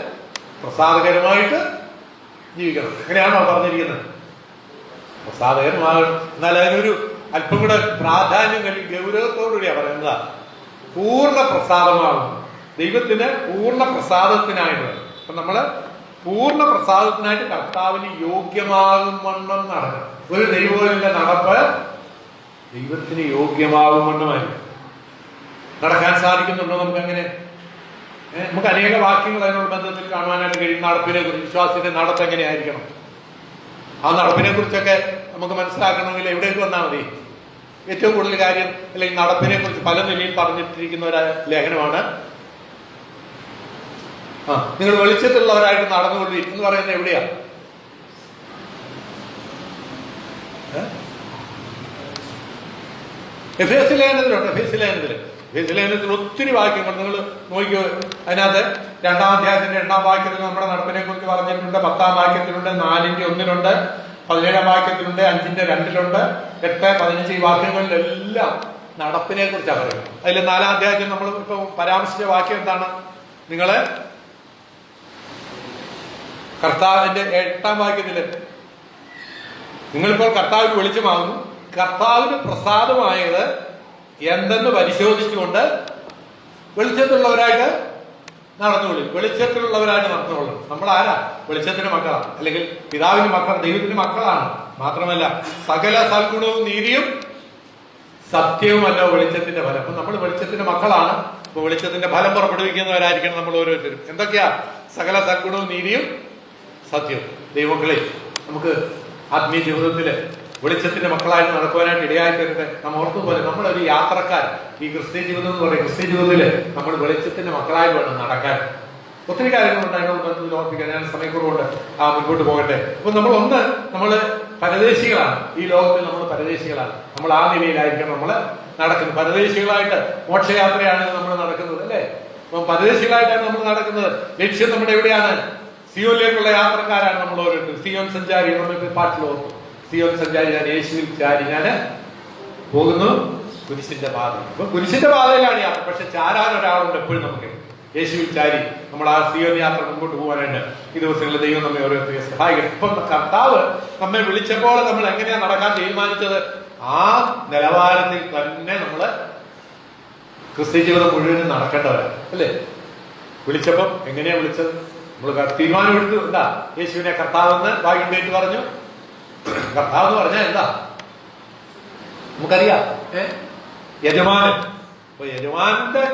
പ്രസാദകരമായിട്ട് ജീവിക്കണം. എങ്ങനെയാണോ പറഞ്ഞിരിക്കുന്നത്? പ്രസാദകരമാകണം. എന്നാൽ അതിനൊരു അല്പം കൂടെ പ്രാധാന്യം നൽകി ഗൗരവത്തോടുകൂടിയാണ് പറയുന്നത്. പൂർണ്ണ പ്രസാദമാകും. ദൈവത്തിന് പൂർണ്ണ പ്രസാദത്തിനായിട്ട്. അപ്പൊ നമ്മള് പൂർണ്ണ പ്രസാദത്തിനായിട്ട് കർത്താവിന് യോഗ്യമാകും വണ്ണം നടക്കണം. ഒരു ദൈവത്തിന്റെ നടപ്പ് ദൈവത്തിന് യോഗ്യമാകും വണ്ണമായിരിക്കും. നടക്കാൻ സാധിക്കുന്നുണ്ടോ നമുക്ക്? അങ്ങനെ നമുക്ക് അനേക വാക്യങ്ങൾ അതിനോട് ബന്ധത്തിൽ കാണുവാനായിട്ട് കഴിയും. നടപ്പിനെ കുറിച്ച്, വിശ്വാസത്തിന്റെ നടപ്പ് എങ്ങനെയായിരിക്കണം, ആ നടപ്പിനെ കുറിച്ചൊക്കെ നമുക്ക് മനസ്സിലാക്കണമെങ്കിൽ എവിടേക്ക് വന്നാൽ മതി? ഏറ്റവും കൂടുതൽ കാര്യം അല്ലെങ്കിൽ നടപ്പിനെ കുറിച്ച് പല നിലയിൽ പറഞ്ഞിട്ടിരിക്കുന്ന ഒരു ലേഖനമാണ് നിങ്ങൾ വെളിച്ചത്തിലുള്ളവരായിട്ട് നടന്നുകൊള്ളി എന്ന് പറയുന്നത് എവിടെയാ? എഫേസ്യ ലേഖനത്തിലുണ്ട്. എഫേസ്യ ലേഖനത്തിൽ ഒത്തിരി വാക്യങ്ങൾ നിങ്ങൾ നോക്കിയോ. അതിനകത്ത് 2-ാം അധ്യായത്തിന്റെ 2-ാം വാക്യത്തിൽ നമ്മുടെ നടപ്പിനെ കുറിച്ച് പറഞ്ഞിട്ടുണ്ട്. 10-ാം വാക്യത്തിലുണ്ട്, 4-ന്റെ 1-ലുണ്ട്, 17-ാം വാക്യത്തിലുണ്ട്, 5-ന്റെ 2-ലുണ്ട്, 8, 15 ഈ വാക്യങ്ങളിലെല്ലാം നടപ്പിനെ കുറിച്ചാണ് പറയുന്നത്. അതിൽ 4-ാം അധ്യായത്തിൽ നമ്മൾ ഇപ്പൊ പരാമർശിച്ച വാക്യം എന്താണ്? നിങ്ങള് കർത്താവിന്റെ 8-ാം വാക്യത്തില് നിങ്ങളിപ്പോൾ കർത്താവിന് വെളിച്ചമാകുന്നു, കർത്താവിന് പ്രസാദമായത് എന്തെന്ന് പരിശോധിച്ചുകൊണ്ട് വെളിച്ചത്തിലുള്ളവരായിട്ട് നടന്നുകൊള്ളും. വെളിച്ചത്തിലുള്ളവരായിട്ട് നടന്നുകൊള്ളും. നമ്മൾ ആരാ? വെളിച്ചത്തിന്റെ മക്കളാണ്, അല്ലെങ്കിൽ പിതാവിന്റെ മക്കൾ, ദൈവത്തിന്റെ മക്കളാണ്. മാത്രമല്ല സകല സൽഗുണവും നീതിയും സത്യവുമല്ല വെളിച്ചത്തിന്റെ ഫലം. അപ്പൊ നമ്മൾ വെളിച്ചത്തിന്റെ മക്കളാണ്. അപ്പൊ വെളിച്ചത്തിന്റെ ഫലം പുറപ്പെടുവിക്കുന്നവരായിരിക്കണം നമ്മൾ ഓരോരുത്തരും. എന്തൊക്കെയാ? സകല സൽഗുണവും നീതിയും സത്യവും. ദൈവമക്കളെ, നമുക്ക് ആത്മീയ ജീവിതത്തില് വെളിച്ചത്തിന്റെ മക്കളായിട്ട് നടക്കുവാനായിട്ട് ഇടയായിട്ടൊക്കെ നാം ഓർത്തുപോലെ നമ്മളൊരു യാത്രക്കാർ. ഈ ക്രിസ്ത്യ ജീവിതം എന്ന് പറയും, ക്രിസ്ത്യ ജീവിതത്തില് നമ്മൾ വെളിച്ചത്തിന്റെ മക്കളായി വേണം നടക്കാൻ. ഒത്തിരി കാര്യങ്ങളുണ്ട് അതിനോട് ബന്ധത്തിൽ ഓർപ്പിക്കാൻ. ഞാൻ സമയക്കുറവുണ്ട്, മുൻപോട്ട് പോകട്ടെ. അപ്പൊ നമ്മള് പരദേശികളാണ്. ഈ ലോകത്തിൽ നമ്മൾ പരദേശികളാണ്. നമ്മൾ ആ നിലയിലായിരിക്കണം നമ്മൾ നടക്കുന്നത്. പരദേശികളായിട്ട് മോക്ഷയാത്രയാണ് നമ്മൾ നടക്കുന്നത് അല്ലേ? അപ്പം പരദേശികളായിട്ടാണ് നമ്മൾ നടക്കുന്നത്. ലക്ഷ്യം നമ്മുടെ എവിടെയാണ്? സിയോനിലേക്കുള്ള യാത്രക്കാരാണ് നമ്മൾ ഓരോരുത്തരും. സിയോൻ സഞ്ചാരി, നമ്മൾക്ക് പാട്ടിൽ ഓർക്കും. സിയോൻ സഞ്ചാരി, ഞാൻ യേശുവിൽ ചാരി ഞാൻ പോകുന്നു കുരിശിന്റെ പാത. അപ്പൊ കുരിശിന്റെ പാതയിലാണ് യാത്ര. പക്ഷെ ചാരാൻ ഒരാളുണ്ട് എപ്പോഴും നമുക്ക്, യേശുവിൽ ചാരി. നമ്മൾ ആ സിയോൻ യാത്ര മുമ്പോട്ട് പോകാനായിട്ട് ഈ ദിവസങ്ങളിൽ ദൈവം നമ്മെ ഓരോരുത്തരെ സഹായിക്കും. ഇപ്പം കർത്താവ് നമ്മെ വിളിച്ചപ്പോൾ നമ്മൾ എങ്ങനെയാ നടക്കാൻ തീരുമാനിച്ചത്? ആ നിലവാരത്തിൽ തന്നെ നമ്മള് ക്രിസ്ത്യ ജീവിതം മുഴുവനും നടക്കേണ്ടവരാണ് അല്ലേ? വിളിച്ചപ്പം എങ്ങനെയാ വിളിച്ചത്? നമ്മൾ തീരുമാനമെടുത്തു. എന്താ? യേശുവിനെ കർത്താവെന്ന് വായിണ്ടേറ്റ് പറഞ്ഞു. കർത്താവ് എന്ന് പറഞ്ഞാൽ എന്താ? നമുക്കറിയാം. യജമാനൻ. അപ്പൊ യജമാനന്റെ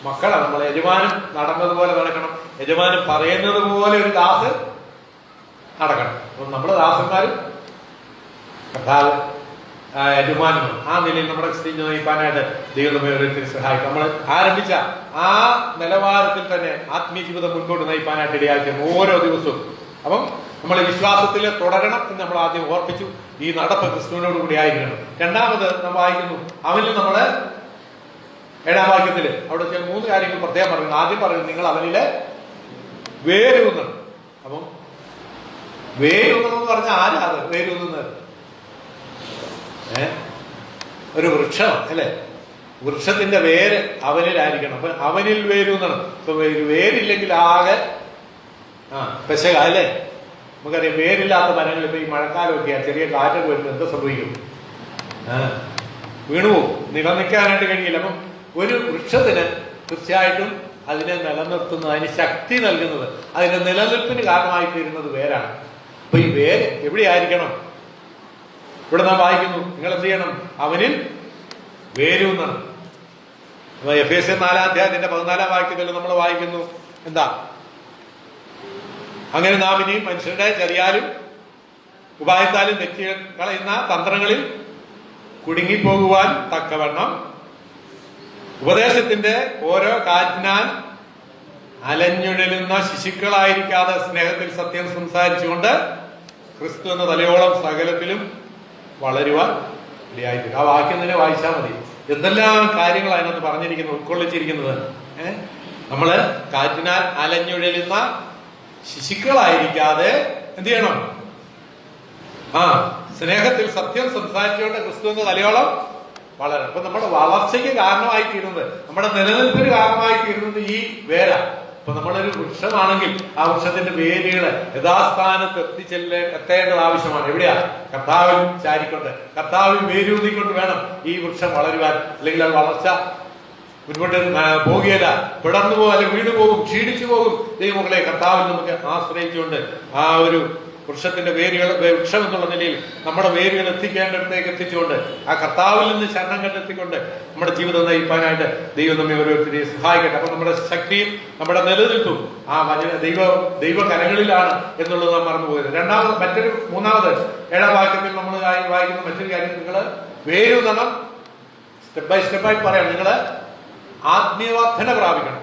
മക്കളാണ് നമ്മൾ. യജമാനും നടന്നതുപോലെ നടക്കണം. യജമാനും പറയുന്നത് പോലെ ഒരു ദാസ് നടക്കണം. അപ്പൊ നമ്മള് ദാസന്മാരും കർത്താവ് യജമാനും ആ നിലയിൽ നമ്മുടെ ക്രിസ്ത്യൻ നയിക്കാനായിട്ട് ദൈവം നമ്മെ ഓരോരുത്തരും സഹായിക്കും. നമ്മൾ ആരംഭിച്ച ആ നിലവാരത്തിൽ തന്നെ ആത്മീയ ജീവിതം മുൻപോട്ട് നയിക്കാനായിട്ട് ഇടയാക്കും ഓരോ ദിവസവും. അപ്പം നമ്മൾ വിശ്വാസത്തിൽ തുടരണം എന്ന് നമ്മൾ ആദ്യം ഓർപ്പിച്ചു. ഈ നടപ്പ് ക്രിസ്തുവിനോട് കൂടി ആയിരിക്കണം. രണ്ടാമത് നമ്മൾ വായിക്കുന്നു, അവനിൽ നമ്മള് 7-ാം വാക്യത്തില് അവിടെ 3 കാര്യങ്ങൾ പ്രത്യേകം പറയുന്നു. ആദ്യം പറയുന്നത് നിങ്ങൾ അവനില് വേരൂന്നണം. അപ്പം വേരൂന്നണം എന്ന് പറഞ്ഞാൽ ആരാ അത് വേരൂന്നുന്നത്? ഒരു വൃക്ഷമാണ് അല്ലെ? വൃക്ഷത്തിന്റെ വേര് അവനിലായിരിക്കണം. അപ്പൊ അവനിൽ വേരൂന്നണം. ഇപ്പൊ വേരില്ലെങ്കിൽ ആകെ പെശക അല്ലേ? നമുക്കറിയാം വേരില്ലാത്ത മരങ്ങൾ ഇപ്പൊ ഈ മഴക്കാലമൊക്കെയാ, ചെറിയ കാറ്റൊക്കെ വരുമ്പോൾ എന്ത് സംഭവിക്കും? വീണുപോകും, നിലനിൽക്കാനായിട്ട് കഴിയില്ല. അപ്പം ഒരു വൃക്ഷത്തിന് തീർച്ചയായിട്ടും അതിനെ നിലനിർത്തുന്നത്, അതിന് ശക്തി നൽകുന്നത്, അതിന്റെ നിലനിൽപ്പിന് കാരണമായി തീരുന്നത് വേരാണ്. അപ്പൊ ഈ വേര് എവിടെയായിരിക്കണം? ഇവിടെ നാം വായിക്കുന്നു, നിങ്ങൾ എന്ത് ചെയ്യണം? അവനിൽ വേരൂന്നാണ്. എഫേസ്യർ 4-ാം അധ്യായത്തിന്റെ 14-ാം വാക്യത്തിൽ നമ്മൾ വായിക്കുന്നു എന്താ? അങ്ങനെ നാം ഇനി മനുഷ്യരുടെ ചതിയാലും ഉപായത്താലും തെറ്റി കളയുന്ന തന്ത്രങ്ങളിൽ കുടുങ്ങിപ്പോകുവാൻ തക്കവണ്ണം ഉപദേശത്തിന്റെ ഓരോ കാറ്റിനാൽ അലഞ്ഞുഴലുന്ന ശിശുക്കളായിരിക്കാതെ സ്നേഹത്തിൽ സത്യം സംസാരിച്ചുകൊണ്ട് ക്രിസ്തു എന്ന തലയോളം സകലത്തിലും വളരുവാൻ ഇടയായിത്തീരും. ആ വാക്യം തന്നെ വായിച്ചാൽ മതി. എന്തെല്ലാം കാര്യങ്ങൾ അതിനകത്ത് പറഞ്ഞിരിക്കുന്നത്, ഉൾക്കൊള്ളിച്ചിരിക്കുന്നത്. നമ്മള് കാറ്റിനാൽ അലഞ്ഞുഴലുന്ന ശിശുക്കളായിരിക്കാതെ എന്ത് ചെയ്യണം? സ്നേഹത്തിൽ സത്യം സംസാരിച്ചുകൊണ്ട് ക്രിസ്തു എന്ന തലയോളം വളരണം. അപ്പൊ നമ്മുടെ വളർച്ചയ്ക്ക് കാരണമായി തീരുന്നത്, നമ്മുടെ നിലനിൽപ്പിന് കാരണമായി തീരുന്നത് ഈ വേര. അപ്പൊ നമ്മളൊരു വൃക്ഷമാണെങ്കിൽ ആ വൃക്ഷത്തിന്റെ വേരുകള് യഥാസ്ഥാനത്ത് എത്തേണ്ടത് ആവശ്യമാണ്. എവിടെയാ? കർത്താവിൽ ചാരിക്കൊണ്ട്, കർത്താവിൽ വേരൂന്നിക്കൊണ്ട് വേണം ഈ വൃക്ഷം വളരുവാൻ. അല്ലെങ്കിൽ അത് വളർച്ച മുൻപോട്ട് പോകുകയില്ല, പിടർന്നു പോകും, അല്ലെങ്കിൽ വീട് പോകും, ക്ഷീണിച്ചു പോകും. ദൈവമക്കളെ, കർത്താവിൽ നമുക്ക് ആശ്രയിച്ചുകൊണ്ട് ആ ഒരു വൃക്ഷത്തിന്റെ വേരുകൾ, വൃക്ഷം എന്നുള്ള നിലയിൽ നമ്മുടെ വേരുകൾ എത്തിക്കേണ്ടിടത്തേക്ക് എത്തിച്ചുകൊണ്ട് ആ കർത്താവിൽ നിന്ന് ശരണം കണ്ടെത്തിക്കൊണ്ട് നമ്മുടെ ജീവിതം നയിക്കാനായിട്ട് ദൈവം നമ്മെ ഓരോരുത്തരെയും സഹായിക്കട്ടെ. അപ്പൊ നമ്മുടെ ശക്തിയും നമ്മുടെ നിലനിൽപ്പും ആ ദൈവ കരങ്ങളിലാണ് എന്നുള്ളത് നാം മറന്നുപോയത്. മൂന്നാമത് 7-ാം വാക്യത്തിൽ നമ്മൾ വായിക്കുന്ന മറ്റൊരു കാര്യം, നിങ്ങൾ വേരൂന്നണം. സ്റ്റെപ്പ് ബൈ സ്റ്റെപ്പായി പറയാം. നിങ്ങൾ ആത്മീയവർദ്ധന പ്രാപിക്കണം.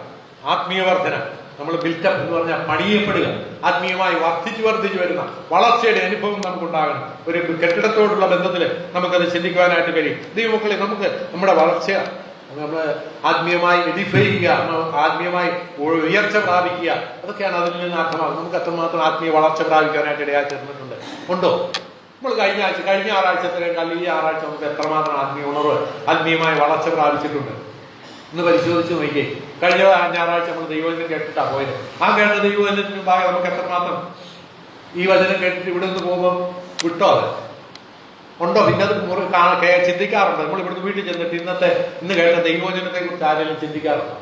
ആത്മീയവർദ്ധന, നമ്മൾ ബിൽറ്റപ്പ് എന്ന് പറഞ്ഞാൽ പണിയപ്പെടുക, ആത്മീയമായി വർദ്ധിച്ചു വരുന്ന വളർച്ചയുടെ അനുഭവം നമുക്കുണ്ടാകണം. ഒരു കെട്ടിടത്തോടുള്ള ബന്ധത്തിൽ നമുക്കത് ചിന്തിക്കുവാനായിട്ട് കഴിയും. ദൈവമക്കളെ, നമുക്ക് നമ്മുടെ വളർച്ച, നമ്മൾ ആത്മീയമായി എഡിഫൈ ചെയ്യുക, ആത്മീയമായി ഉയർച്ച പ്രാപിക്കുക, അതൊക്കെയാണ് അതിൽ നിന്ന് അർത്ഥമാകുന്നത്. നമുക്ക് എത്രമാത്രം ആത്മീയ വളർച്ച പ്രാപിക്കാനായിട്ട് ഇടയായി തീർന്നിട്ടുണ്ട്? ഉണ്ടോ? നമ്മൾ കഴിഞ്ഞ ആറാഴ്ചത്തിനേക്കാൾ ഈ ആറാഴ്ച നമുക്ക് എത്രമാത്രം ആത്മീയ ഉണർവ്, ആത്മീയമായ വളർച്ച പ്രാപിച്ചിട്ടുണ്ട് എന്ന് പരിശോധിച്ച് നോക്കിയേ. കഴിഞ്ഞ ഞായറാഴ്ച നമ്മൾ ദൈവവചനം കേട്ടിട്ടാ പോയത്. ആ കേട്ട ദൈവവചനത്തിന് മുമ്പാകെ നമുക്ക് എത്രമാത്രം ഈ വചനം കേട്ടിട്ട് ഇവിടെ നിന്ന് പോകുമ്പോൾ വിട്ടോ? അത് ഉണ്ടോ? പിന്നെ അത് ചിന്തിക്കാറുണ്ടോ? നമ്മൾ ഇവിടുന്ന് വീട്ടിൽ ചെന്നിട്ട് ഇന്ന് കേട്ട ദൈവവചനത്തെ കുറിച്ച് ആരെങ്കിലും ചിന്തിക്കാറുണ്ടോ?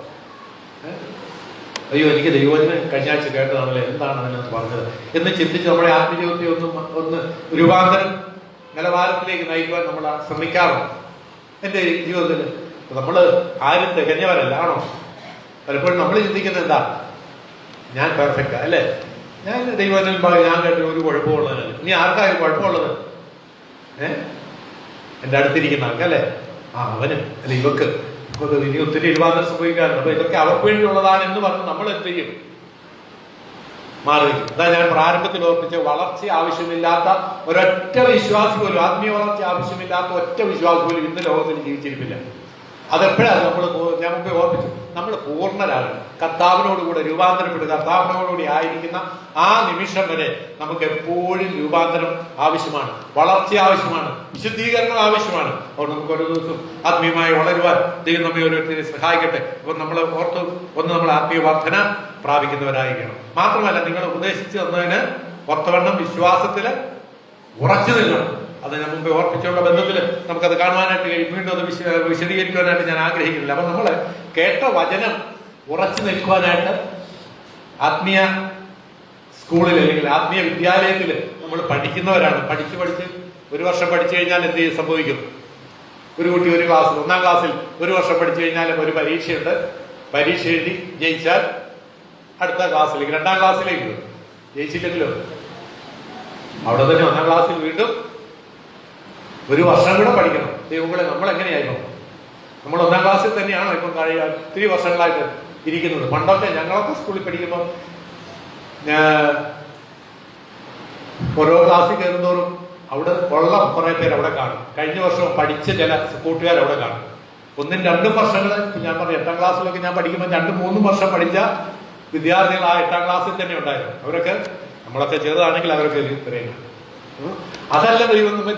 അയ്യോ, എനിക്ക് ദൈവവചനം കഴിഞ്ഞ ആഴ്ച കേട്ടതാണല്ലോ, എന്താണ് അതിനകത്ത് പറഞ്ഞത് എന്ന് ചിന്തിച്ച് നമ്മുടെ ആത്മജീവിതത്തെ ഒന്ന് രൂപാന്തരം നിലവാരത്തിലേക്ക് നയിക്കുവാൻ നമ്മൾ ശ്രമിക്കാറുണ്ട്. എൻ്റെ ജീവിതത്തിൽ നമ്മൾ ആരും തികഞ്ഞവരല്ല, ആണോ? പലപ്പോഴും നമ്മൾ ചിന്തിക്കുന്നത് എന്താ? ഞാൻ പെർഫെക്റ്റാ അല്ലേ, ഞാൻ ദൈവത്തിൽ ഞാൻ കേട്ട ഒരു കുഴപ്പമുള്ളതല്ല. ഇനി ആർക്കാരും കുഴപ്പമുള്ളത്? എൻ്റെ അടുത്തിരിക്കുന്ന ആൾക്കല്ലേ, അവന് അല്ലെ, ഇവക്ക് ഇനി ഒത്തിരി രൂപാന്തരം സംഭവിക്കാറുണ്ട്. അപ്പൊ ഇതൊക്കെ അവർക്ക് വേണ്ടിയുള്ളതാണ് എന്ന് പറഞ്ഞ് നമ്മൾ എന്ത് ചെയ്യും? മാറി. അതാ ഞാൻ പ്രാരംഭത്തിൽ ഓർപ്പിച്ച, വളർച്ച ആവശ്യമില്ലാത്ത ഒരൊറ്റ വിശ്വാസി പോലും, ആത്മീയ വളർച്ച ആവശ്യമില്ലാത്ത ഒറ്റ വിശ്വാസി പോലും ഇന്ന് ലോകത്തിൽ ജീവിച്ചിരിപ്പില്ല. അതെപ്പോഴാണ് ഞാൻ മുമ്പേ ഓർപ്പിച്ചു, നമ്മൾ പൂർണ്ണരാണ്. കർത്താവിനോടുകൂടെ രൂപാന്തരപ്പെടുക, കർത്താവിനോടുകൂടി ആയിരിക്കുന്ന ആ നിമിഷം വരെ നമുക്ക് എപ്പോഴും രൂപാന്തരം ആവശ്യമാണ്, വളർച്ച ആവശ്യമാണ്, വിശുദ്ധീകരണം ആവശ്യമാണ്. അതുകൊണ്ട് നമുക്ക് ഓരോ ദിവസവും ആത്മീയമായി വളരുവാൻ ദൈവം നമ്മെ ഓരോരുത്തരെ സഹായിക്കട്ടെ. അപ്പോൾ നമ്മൾ നമ്മൾ ആത്മീയ വർധന പ്രാപിക്കുന്നവരായിരിക്കണം. മാത്രമല്ല, നിങ്ങൾ ഉപദേശിച്ചു തന്നതിന് ഒത്തവണ്ണം വിശ്വാസത്തില് ഉറച്ചു നിൽക്കണം. അത് ഞാൻ മുമ്പ് ഓർപ്പിച്ചുള്ള ബന്ധത്തിൽ നമുക്കത് കാണുവാനായിട്ട് കഴിയും. വീണ്ടും അത് വിശദീകരിക്കുവാനായിട്ട് ഞാൻ ആഗ്രഹിക്കുന്നില്ല. അപ്പൊ നമ്മൾ കേട്ട വചനം ഉറച്ചു നിൽക്കുവാനായിട്ട് ആത്മീയ സ്കൂളിൽ അല്ലെങ്കിൽ ആത്മീയ വിദ്യാലയത്തിൽ നമ്മൾ പഠിക്കുന്നവരാണ്. പഠിച്ച് ഒരു വർഷം പഠിച്ചു കഴിഞ്ഞാൽ എന്ത് സംഭവിക്കും? ഒരു കുട്ടി ഒരു ക്ലാസ്സിൽ, 1-ാം ക്ലാസ്സിൽ ഒരു വർഷം പഠിച്ചു കഴിഞ്ഞാൽ ഒരു പരീക്ഷയുണ്ട്. പരീക്ഷ എഴുതി ജയിച്ചാൽ അടുത്ത ക്ലാസ്സിലേക്ക്, 2-ാം ക്ലാസ്സിലേക്ക്. ജയിച്ചില്ലെങ്കിലോ അവിടെ തന്നെ 1-ാം ക്ലാസ്സിൽ വീണ്ടും ഒരു വർഷം കൂടെ പഠിക്കണം. ദൈവങ്ങളെ, നമ്മൾ എങ്ങനെയായിരുന്നു? നമ്മൾ 1-ാം ക്ലാസ്സിൽ തന്നെയാണോ ഇപ്പം ഒത്തിരി വർഷങ്ങളായിട്ട് ഇരിക്കുന്നത്? പണ്ടൊക്കെ ഞങ്ങളൊക്കെ സ്കൂളിൽ പഠിക്കുമ്പോൾ ഓരോ ക്ലാസ്സിൽ കയറുന്നവരും അവിടെ ഉള്ള കുറെ പേര് അവിടെ കാണും. കഴിഞ്ഞ വർഷം പഠിച്ച ചില കൂട്ടുകാർ അവിടെ കാണും. 1-2 വർഷങ്ങൾ ഞാൻ പറഞ്ഞു, 8-ാം ക്ലാസ്സിലൊക്കെ ഞാൻ പഠിക്കുമ്പോൾ 2-3 വർഷം പഠിച്ച വിദ്യാർത്ഥികൾ ആ 8-ാം ക്ലാസ്സിൽ തന്നെ ഉണ്ടായിരുന്നു. അവരൊക്കെ, നമ്മളൊക്കെ ചെറുതാണെങ്കിൽ അവരൊക്കെ ഇത്രയും. അതല്ല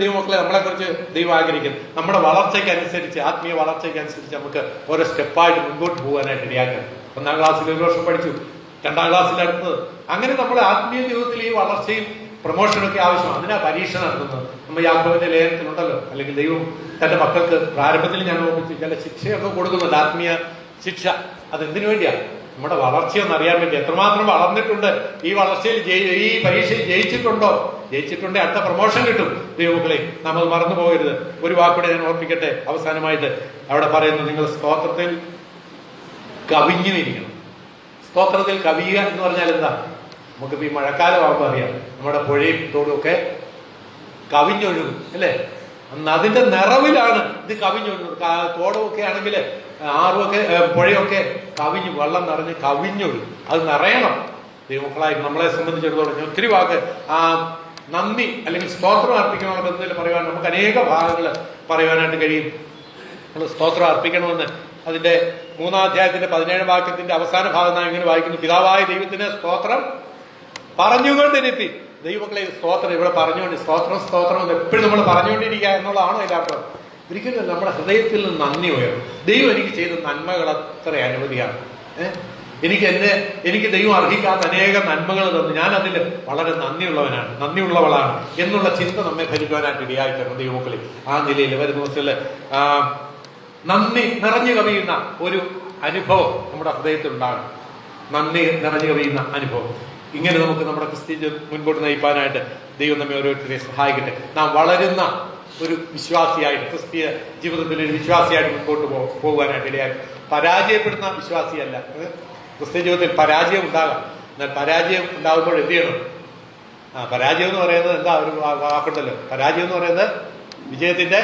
ദൈവമക്കളെ നമ്മളെ കുറിച്ച് ദൈവം ആഗ്രഹിക്കുന്നത്. നമ്മുടെ വളർച്ചയ്ക്കനുസരിച്ച്, ആത്മീയ വളർച്ചയ്ക്കനുസരിച്ച് നമുക്ക് ഓരോ സ്റ്റെപ്പായിട്ട് മുൻപോട്ട് പോകാനായിട്ട് ഇടയാക്കണം. 1-ാം ക്ലാസ്സിൽ ഒരു വർഷം പഠിച്ചു, 2-ാം ക്ലാസ്സിൽ അടുത്തത്. അങ്ങനെ നമ്മുടെ ആത്മീയ ജീവിതത്തിൽ ഈ വളർച്ചയും പ്രൊമോഷനൊക്കെ ആവശ്യമാണ്. അതിനാ പരീക്ഷ നടത്തുന്നത്. നമ്മൾ യാക്കോബിന്റെ ലേഖനത്തിലുണ്ടല്ലോ, അല്ലെങ്കിൽ ദൈവം തന്റെ മക്കൾക്ക് പ്രാരംഭത്തിൽ ഞാൻ ഓർമ്മിച്ച് ചില ശിക്ഷയൊക്കെ കൊടുക്കുന്നുണ്ട്, ആത്മീയ ശിക്ഷ. അതെന്തിനു വേണ്ടിയാ? നമ്മുടെ വളർച്ചയൊന്നും അറിയാൻ വേണ്ടി. എത്രമാത്രം വളർന്നിട്ടുണ്ട്, ഈ വളർച്ചയിൽ ഈ പരീക്ഷയിൽ ജയിച്ചിട്ടുണ്ടേ അടുത്ത പ്രൊമോഷൻ കിട്ടും. ദൈവമക്കളെ, നമ്മൾ മറന്നു പോകരുത്. ഒരു വാക്കൂടെ ഞാൻ ഓർപ്പിക്കട്ടെ അവസാനമായിട്ട്. അവിടെ പറയുന്നു, നിങ്ങൾ സ്തോത്രത്തിൽ കവിഞ്ഞു ഇരിക്കണം. സ്തോത്രത്തിൽ കവിയുക എന്ന് പറഞ്ഞാൽ എന്താ? നമുക്കിപ്പോൾ ഈ മഴക്കാലമാകുമ്പോൾ അറിയാം, നമ്മുടെ പുഴയും തോടും ഒക്കെ കവിഞ്ഞൊഴുകും അല്ലേ? അന്ന് അതിന്റെ നിറവിലാണ് ഇത് കവിഞ്ഞൊഴുകുന്നത്. തോടുമൊക്കെ ആണെങ്കിൽ ആറുമൊക്കെ പുഴയൊക്കെ കവിഞ്ഞ് വെള്ളം നിറഞ്ഞ് കവിഞ്ഞൊഴുകും. അത് നിറയണം. ദൈവമക്കളായി നമ്മളെ സംബന്ധിച്ചിടത്തോളം ഒത്തിരി വാക്ക് നന്ദി അല്ലെങ്കിൽ സ്തോത്രം അർപ്പിക്കണമെന്ന ബന്ധത്തിൽ പറയുവാൻ നമുക്ക് അനേക ഭാഗങ്ങൾ പറയുവാനായിട്ട് കഴിയും. നമ്മൾ സ്തോത്രം അർപ്പിക്കണമെന്ന് അതിന്റെ 3-ാം അധ്യായത്തിന്റെ 17 വാക്യത്തിന്റെ അവസാന ഭാഗം നാം ഇങ്ങനെ വായിക്കുന്നു, പിതാവായ ദൈവത്തിന് സ്തോത്രം പറഞ്ഞുകൊണ്ടിരുത്തി. ദൈവമക്കളെ, സ്തോത്രം ഇവിടെ പറഞ്ഞുകൊണ്ട് സ്തോത്രം എന്ന് എപ്പോഴും നമ്മൾ പറഞ്ഞുകൊണ്ടിരിക്കുക എന്നുള്ളതാണോ ഇതിനർത്ഥം? ഒരിക്കലും നമ്മുടെ ഹൃദയത്തിൽ നിന്ന് നന്ദി ഉയരും. ദൈവം എനിക്ക് ചെയ്ത നന്മകൾ അത്ര അനവധിയാണ്. എനിക്ക് ദൈവം അർഹിക്കാത്ത അനേക നന്മകൾ തന്നു. ഞാൻ അതിൽ വളരെ നന്ദിയുള്ളവളാണ് എന്നുള്ള ചിന്ത നമ്മെ ഭരിക്കുവാനായിട്ട് ഇടയായി തരണം ദൈവമക്കളെ. ആ നിലയിൽ വരും ദിവസത്തിൽ നന്ദി നിറഞ്ഞു കവിയുന്ന ഒരു അനുഭവം നമ്മുടെ ഹൃദയത്തിൽ ഉണ്ടാകണം. നന്ദി നിറഞ്ഞു കവിയുന്ന അനുഭവം. ഇങ്ങനെ നമുക്ക് നമ്മുടെ ക്രിസ്ത്യ മുൻപോട്ട് നയിപ്പാനായിട്ട് ദൈവം നമ്മെ ഓരോരുത്തരെ സഹായിക്കട്ടെ. നാം വളരുന്ന ഒരു വിശ്വാസിയായിട്ട്, ക്രിസ്തീയ ജീവിതത്തിൽ ഒരു വിശ്വാസിയായിട്ട് മുൻപോട്ട് പോകുവാനായിട്ട് ഇടയായി. പരാജയപ്പെടുന്ന വിശ്വാസിയല്ല. ക്രിസ്തീയ ജീവിതത്തിൽ പരാജയം ഉണ്ടാകാം. എന്നാൽ പരാജയം ഉണ്ടാകുമ്പോൾ എന്ത് ചെയ്യണം? പരാജയം എന്ന് പറയുന്നത് എന്താ? ഒരു വാക്കുണ്ടല്ലോ, പരാജയം എന്ന് പറയുന്നത് വിജയത്തിന്റെ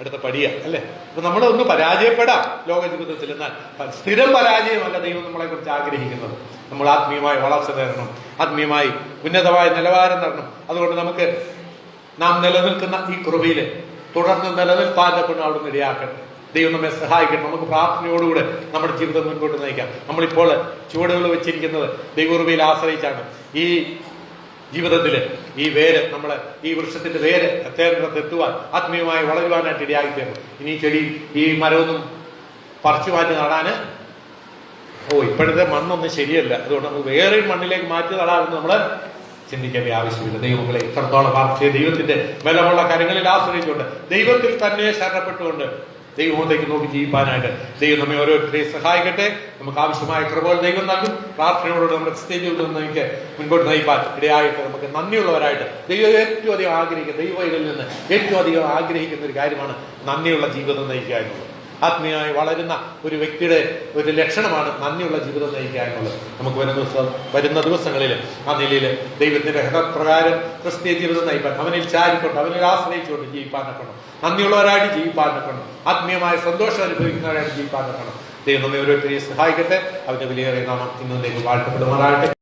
അടുത്ത പടിയ അല്ലേ? അപ്പൊ നമ്മളൊന്ന് പരാജയപ്പെടാം ലോക ജീവിതത്തിൽ. എന്നാൽ സ്ഥിരം പരാജയമല്ല ദൈവം നമ്മളെ കുറിച്ച് ആഗ്രഹിക്കുന്നത്. നമ്മൾ ആത്മീയമായി വളർച്ച നേടണം, ആത്മീയമായി ഉന്നതമായ നിലവാരം നേടണം. അതുകൊണ്ട് നമുക്ക് നാം നിലനിൽക്കുന്ന ഈ കൃപയിൽ തുടർന്ന് നിലനിൽപ്പാന്റെ കൊണ്ട് അവിടുന്ന് ഇടയാക്കട്ടെ. ദൈവം നമ്മെ സഹായിക്കണം. നമുക്ക് പ്രാർത്ഥനയോടുകൂടെ നമ്മുടെ ജീവിതം മുൻപോട്ട് നയിക്കാം. നമ്മളിപ്പോൾ ചുവടുകൾ വെച്ചിരിക്കുന്നത് ദൈവകൃപയിൽ ആശ്രയിച്ചാണ്. ഈ ജീവിതത്തില് ഈ വേര്, നമ്മളെ ഈ വൃക്ഷത്തിന്റെ വേര് എത്തേണ്ടതെത്തുവാൻ ആത്മീയമായി വളരുവാനായിട്ട് ഇടയാക്കി തരണം. ഇനി ചെടി ഈ മരമൊന്നും പറിച്ചു മാറ്റി നടാന് ഇപ്പോഴത്തെ മണ്ണൊന്നും ശരിയല്ല, അതുകൊണ്ട് നമുക്ക് വേറെ മണ്ണിലേക്ക് മാറ്റി നടാമെന്ന് നമ്മൾ ചിന്തിക്കേണ്ട ആവശ്യമില്ല. ദൈവങ്ങളെ ഇത്രത്തോളം പ്രാർത്ഥിച്ച ദൈവത്തിന്റെ ബലമുള്ള കരങ്ങളിൽ ആശ്രയിച്ചുകൊണ്ട് ദൈവത്തിൽ തന്നെ ശരണപ്പെട്ടുകൊണ്ട് ദൈവത്തേക്ക് നോക്കി ജീവിക്കാനായിട്ട് ദൈവം നമ്മെ ഓരോരുത്തരെയും സഹായിക്കട്ടെ. നമുക്ക് ആവശ്യമായ കൃപകൾ ദൈവം നൽകും. പ്രാർത്ഥനയോട് നമ്മുടെ ക്രിസ്ത്യ ജീവിതം നമുക്ക് മുൻപോട്ട് നയിപ്പാൻ ഇടയായിട്ട് നമുക്ക് നന്ദിയുള്ളവരായിട്ട് ദൈവം ഏറ്റവും അധികം ആഗ്രഹിക്കുന്ന ദൈവത്തിൽ നിന്ന് ഏറ്റവും അധികം ആഗ്രഹിക്കുന്ന ഒരു കാര്യമാണ് നന്ദിയുള്ള ജീവിതം നയിക്കുക എന്നുള്ളത്. ആത്മീയമായി വളരുന്ന ഒരു വ്യക്തിയുടെ ഒരു ലക്ഷണമാണ് നന്ദിയുള്ള ജീവിതം നയിക്കുക എന്നുള്ളത്. നമുക്ക് വരുന്ന ദിവസങ്ങളിൽ ആ നിലയിൽ ദൈവത്തിന്റെ ഹൃദയപ്രകാരം ക്രിസ്തീയ ജീവിതം നയിപ്പാൻ, അവനിൽ ചാരിക്കൊണ്ട് അവനിൽ ആശ്രയിച്ചുകൊണ്ട് ജീവിപ്പാനൊക്കണം, നന്ദിയുള്ളവരായിട്ട് ജീവിപ്പാനൊക്കണം, ആത്മീയമായ സന്തോഷം അനുഭവിക്കുന്നവരായിട്ട് ജീവിപ്പാനൊക്കണം. ദൈവം നമ്മെ ഓരോരുത്തരെയും സഹായിക്കട്ടെ. അവന്റെ വിലയേറിയ നാമം ഇന്നേക്ക് വാഴ്ത്തപ്പെടുമാറാകട്ടെ.